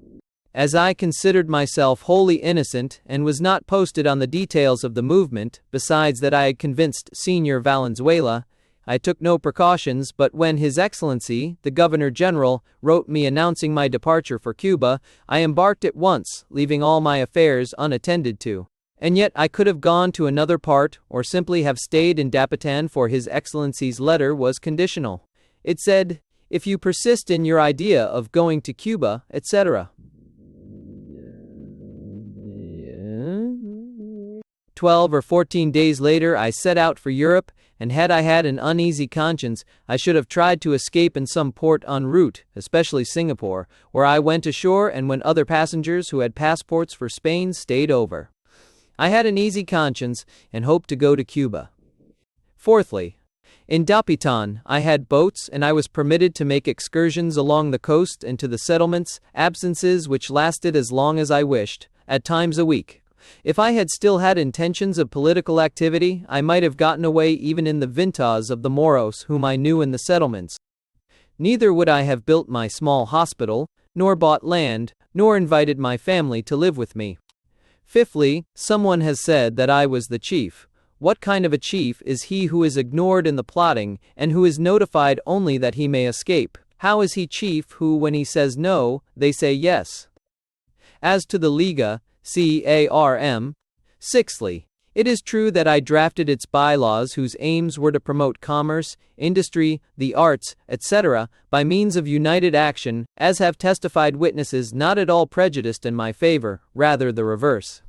A: As I considered myself wholly innocent and was not posted on the details of the movement, besides that I had convinced Sr. Valenzuela, I took no precautions, but when His Excellency, the Governor-General, wrote me announcing my departure for Cuba, I embarked at once, leaving all my affairs unattended to. And yet I could have gone to another part, or simply have stayed in Dapitan, for His Excellency's letter was conditional. It said, "If you persist in your idea of going to Cuba, etc." 12 or 14 days later I set out for Europe, and had I had an uneasy conscience, I should have tried to escape in some port en route, especially Singapore, where I went ashore and when other passengers who had passports for Spain stayed over. I had an easy conscience, and hoped to go to Cuba. Fourthly, in Dapitan, I had boats and I was permitted to make excursions along the coast and to the settlements, absences which lasted as long as I wished, at times a week. If I had still had intentions of political activity, I might have gotten away even in the vintas of the Moros whom I knew in the settlements. Neither would I have built my small hospital, nor bought land, nor invited my family to live with me. Fifthly, someone has said that I was the chief. What kind of a chief is he who is ignored in the plotting, and who is notified only that he may escape? How is he chief who, when he says no, they say yes? As to the Liga, CARM. Sixthly, it is true that I drafted its bylaws whose aims were to promote commerce, industry, the arts, etc., by means of united action, as have testified witnesses not at all prejudiced in my favor, rather the reverse.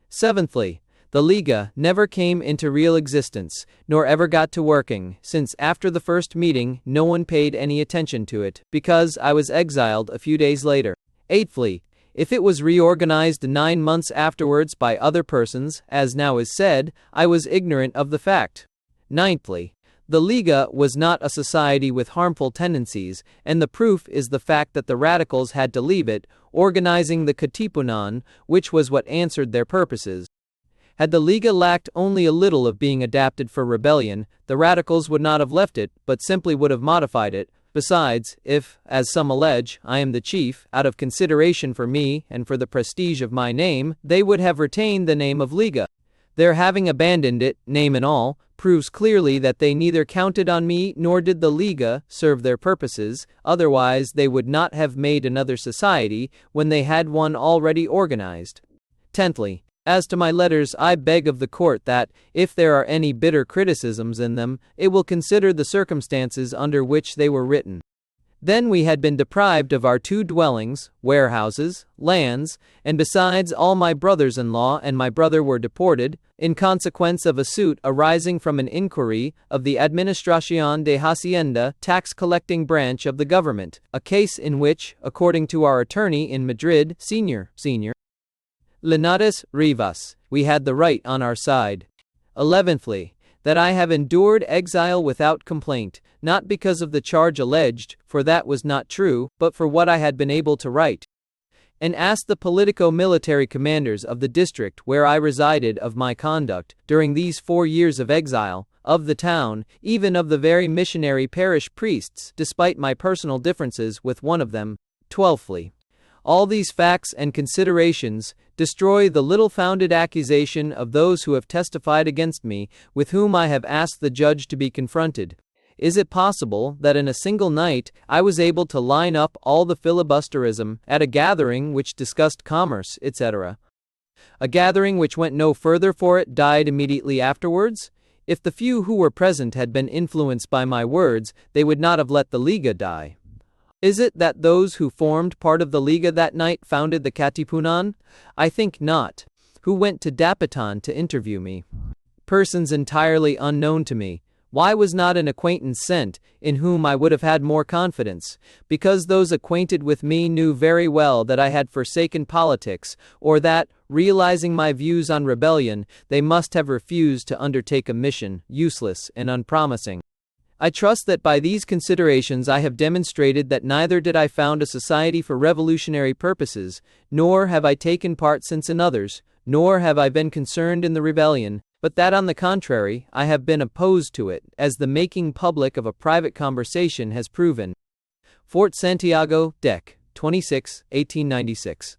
A: Seventhly, the Liga never came into real existence, nor ever got to working, since after the first meeting no one paid any attention to it, because I was exiled a few days later. Eighthly, If it was reorganized 9 months afterwards by other persons, as now is said, I was ignorant of the fact. Ninthly, the Liga was not a society with harmful tendencies, and the proof is the fact that the radicals had to leave it, organizing the Katipunan, which was what answered their purposes. Had the Liga lacked only a little of being adapted for rebellion, the radicals would not have left it, but simply would have modified it. Besides, if, as some allege, I am the chief, out of consideration for me and for the prestige of my name, they would have retained the name of Liga. Their having abandoned it, name and all, proves clearly that they neither counted on me nor did the Liga serve their purposes, otherwise they would not have made another society when they had one already organized. Tenthly, as to my letters, I beg of the court that, if there are any bitter criticisms in them, it will consider the circumstances under which they were written. Then we had been deprived of our 2 dwellings, warehouses, lands, and besides all my brothers-in-law and my brother were deported, in consequence of a suit arising from an inquiry of the Administración de Hacienda tax-collecting branch of the government, a case in which, according to our attorney in Madrid, Senior Linares Rivas, we had the right on our side. 11thly, that I have endured exile without complaint, not because of the charge alleged, for that was not true, but for what I had been able to write, and asked the politico-military commanders of the district where I resided of my conduct, during these 4 years of exile, of the town, even of the very missionary parish priests, despite my personal differences with one of them. 12thly, all these facts and considerations destroy the little founded accusation of those who have testified against me, with whom I have asked the judge to be confronted. Is it possible that in a single night I was able to line up all the filibusterism at a gathering which discussed commerce, etc.? A gathering which went no further for it died immediately afterwards? If the few who were present had been influenced by my words, they would not have let the Liga die. Is it that those who formed part of the Liga that night founded the Katipunan? I think not. Who went to Dapitan to interview me? Persons entirely unknown to me. Why was not an acquaintance sent, in whom I would have had more confidence? Because those acquainted with me knew very well that I had forsaken politics, or that, realizing my views on rebellion, they must have refused to undertake a mission, useless and unpromising. I trust that by these considerations I have demonstrated that neither did I found a society for revolutionary purposes, nor have I taken part since in others, nor have I been concerned in the rebellion, but that on the contrary, I have been opposed to it, as the making public of a private conversation has proven. Fort Santiago, Dec. 26, 1896.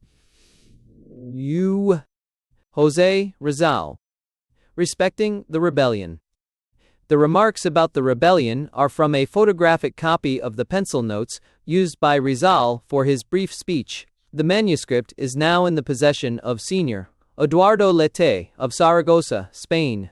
A: Jose Rizal. Respecting the rebellion. The remarks about the rebellion are from a photographic copy of the pencil notes used by Rizal for his brief speech. The manuscript is now in the possession of Senior Eduardo Lete of Saragossa, Spain.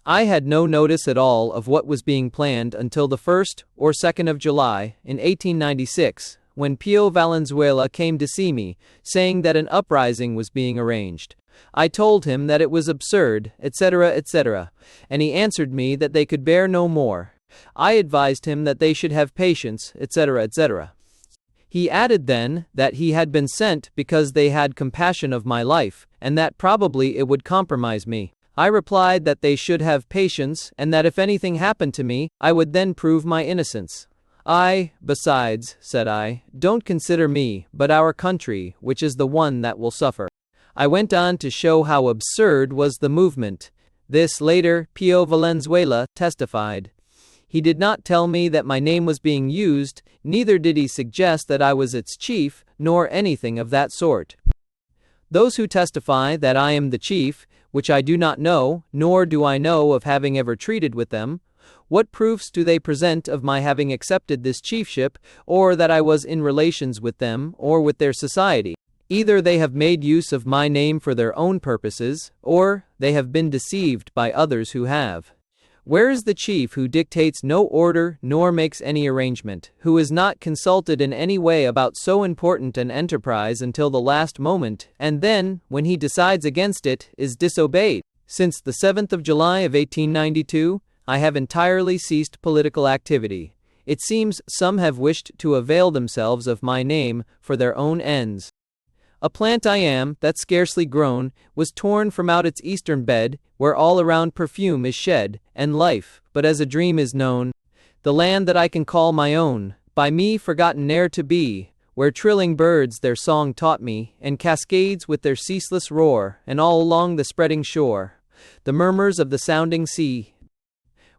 A: I had no notice at all of what was being planned until the 1st or 2nd of July in 1896, when Pío Valenzuela came to see me, saying that an uprising was being arranged. I told him that it was absurd, etc., etc., and he answered me that they could bear no more. I advised him that they should have patience, etc., etc. He added then that he had been sent because they had compassion of my life, and that probably it would compromise me. I replied that they should have patience, and that if anything happened to me, I would then prove my innocence. Besides, said I, don't consider me, but our country, which is the one that will suffer. I went on to show how absurd was the movement. This later, Pío Valenzuela testified. He did not tell me that my name was being used, neither did he suggest that I was its chief, nor anything of that sort. Those who testify that I am the chief, which I do not know, nor do I know of having ever treated with them, what proofs do they present of my having accepted this chiefship, or that I was in relations with them, or with their society? Either they have made use of my name for their own purposes, or they have been deceived by others who have. Where is the chief who dictates no order nor makes any arrangement, who is not consulted in any way about so important an enterprise until the last moment, and then, when he decides against it, is disobeyed? Since the 7th of July of 1892, I have entirely ceased political activity. It seems some have wished to avail themselves of my name for their own ends. A plant I am, that scarcely grown, was torn from out its eastern bed, where all around perfume is shed, and life, but as a dream is known. The land that I can call my own, by me forgotten ne'er to be, where trilling birds their song taught me, and cascades with their ceaseless roar, and all along the spreading shore, the murmurs of the sounding sea.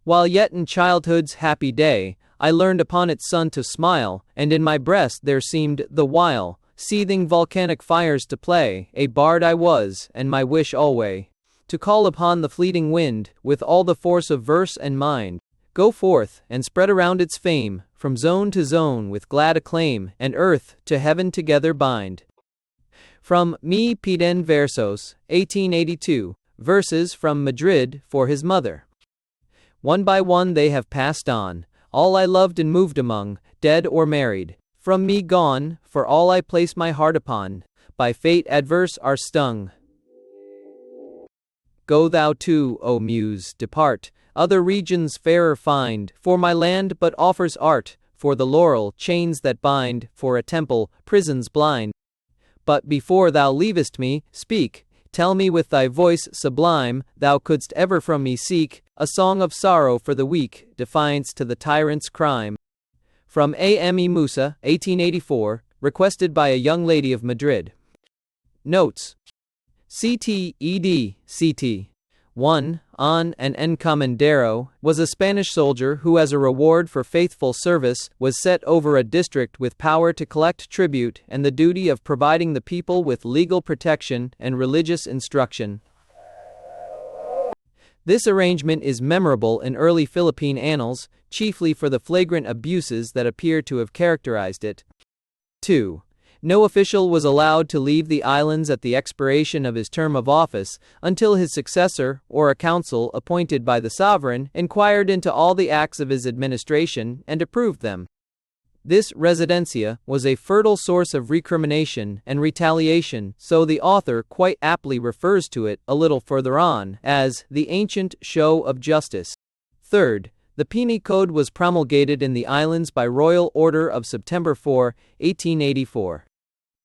A: While yet in childhood's happy day, I learned upon its sun to smile, and in my breast there seemed, the while, seething volcanic fires to play. A bard I was, and my wish alway, to call upon the fleeting wind, with all the force of verse and mind, go forth, and spread around its fame, from zone to zone with glad acclaim, and earth to heaven together bind. From Me Piden Versos, 1882, verses from Madrid for his mother. One by one they have passed on, all I loved and moved among, dead or married, from me gone, for all I place my heart upon, by fate adverse are stung. Go thou too, O Muse, depart, other regions fairer find, for my land but offers art, for the laurel, chains that bind, for a temple, prisons blind. But before thou leavest me, speak, tell me with thy voice sublime, thou couldst ever from me seek, a song of sorrow for the weak, defiance to the tyrant's crime. From A.M.E. Musa, 1884, requested by a young lady of Madrid. Notes. CT. 1. An encomendero was a Spanish soldier who, as a reward for faithful service, was set over a district with power to collect tribute and the duty of providing the people with legal protection and religious instruction. This arrangement is memorable in early Philippine annals, chiefly for the flagrant abuses that appear to have characterized it. 2. No official was allowed to leave the islands at the expiration of his term of office until his successor, or a council appointed by the sovereign, inquired into all the acts of his administration and approved them. This residencia was a fertile source of recrimination and retaliation, so the author quite aptly refers to it, a little further on, as the ancient show of justice. Third, the Penal Code was promulgated in the islands by royal order of September 4, 1884.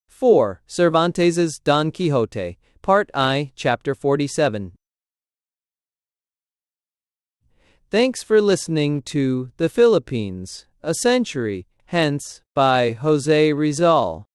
A: 4. Cervantes's Don Quixote, Part I, Chapter 47. Thanks for listening to The Philippines, A Century, Hence, by Jose Rizal.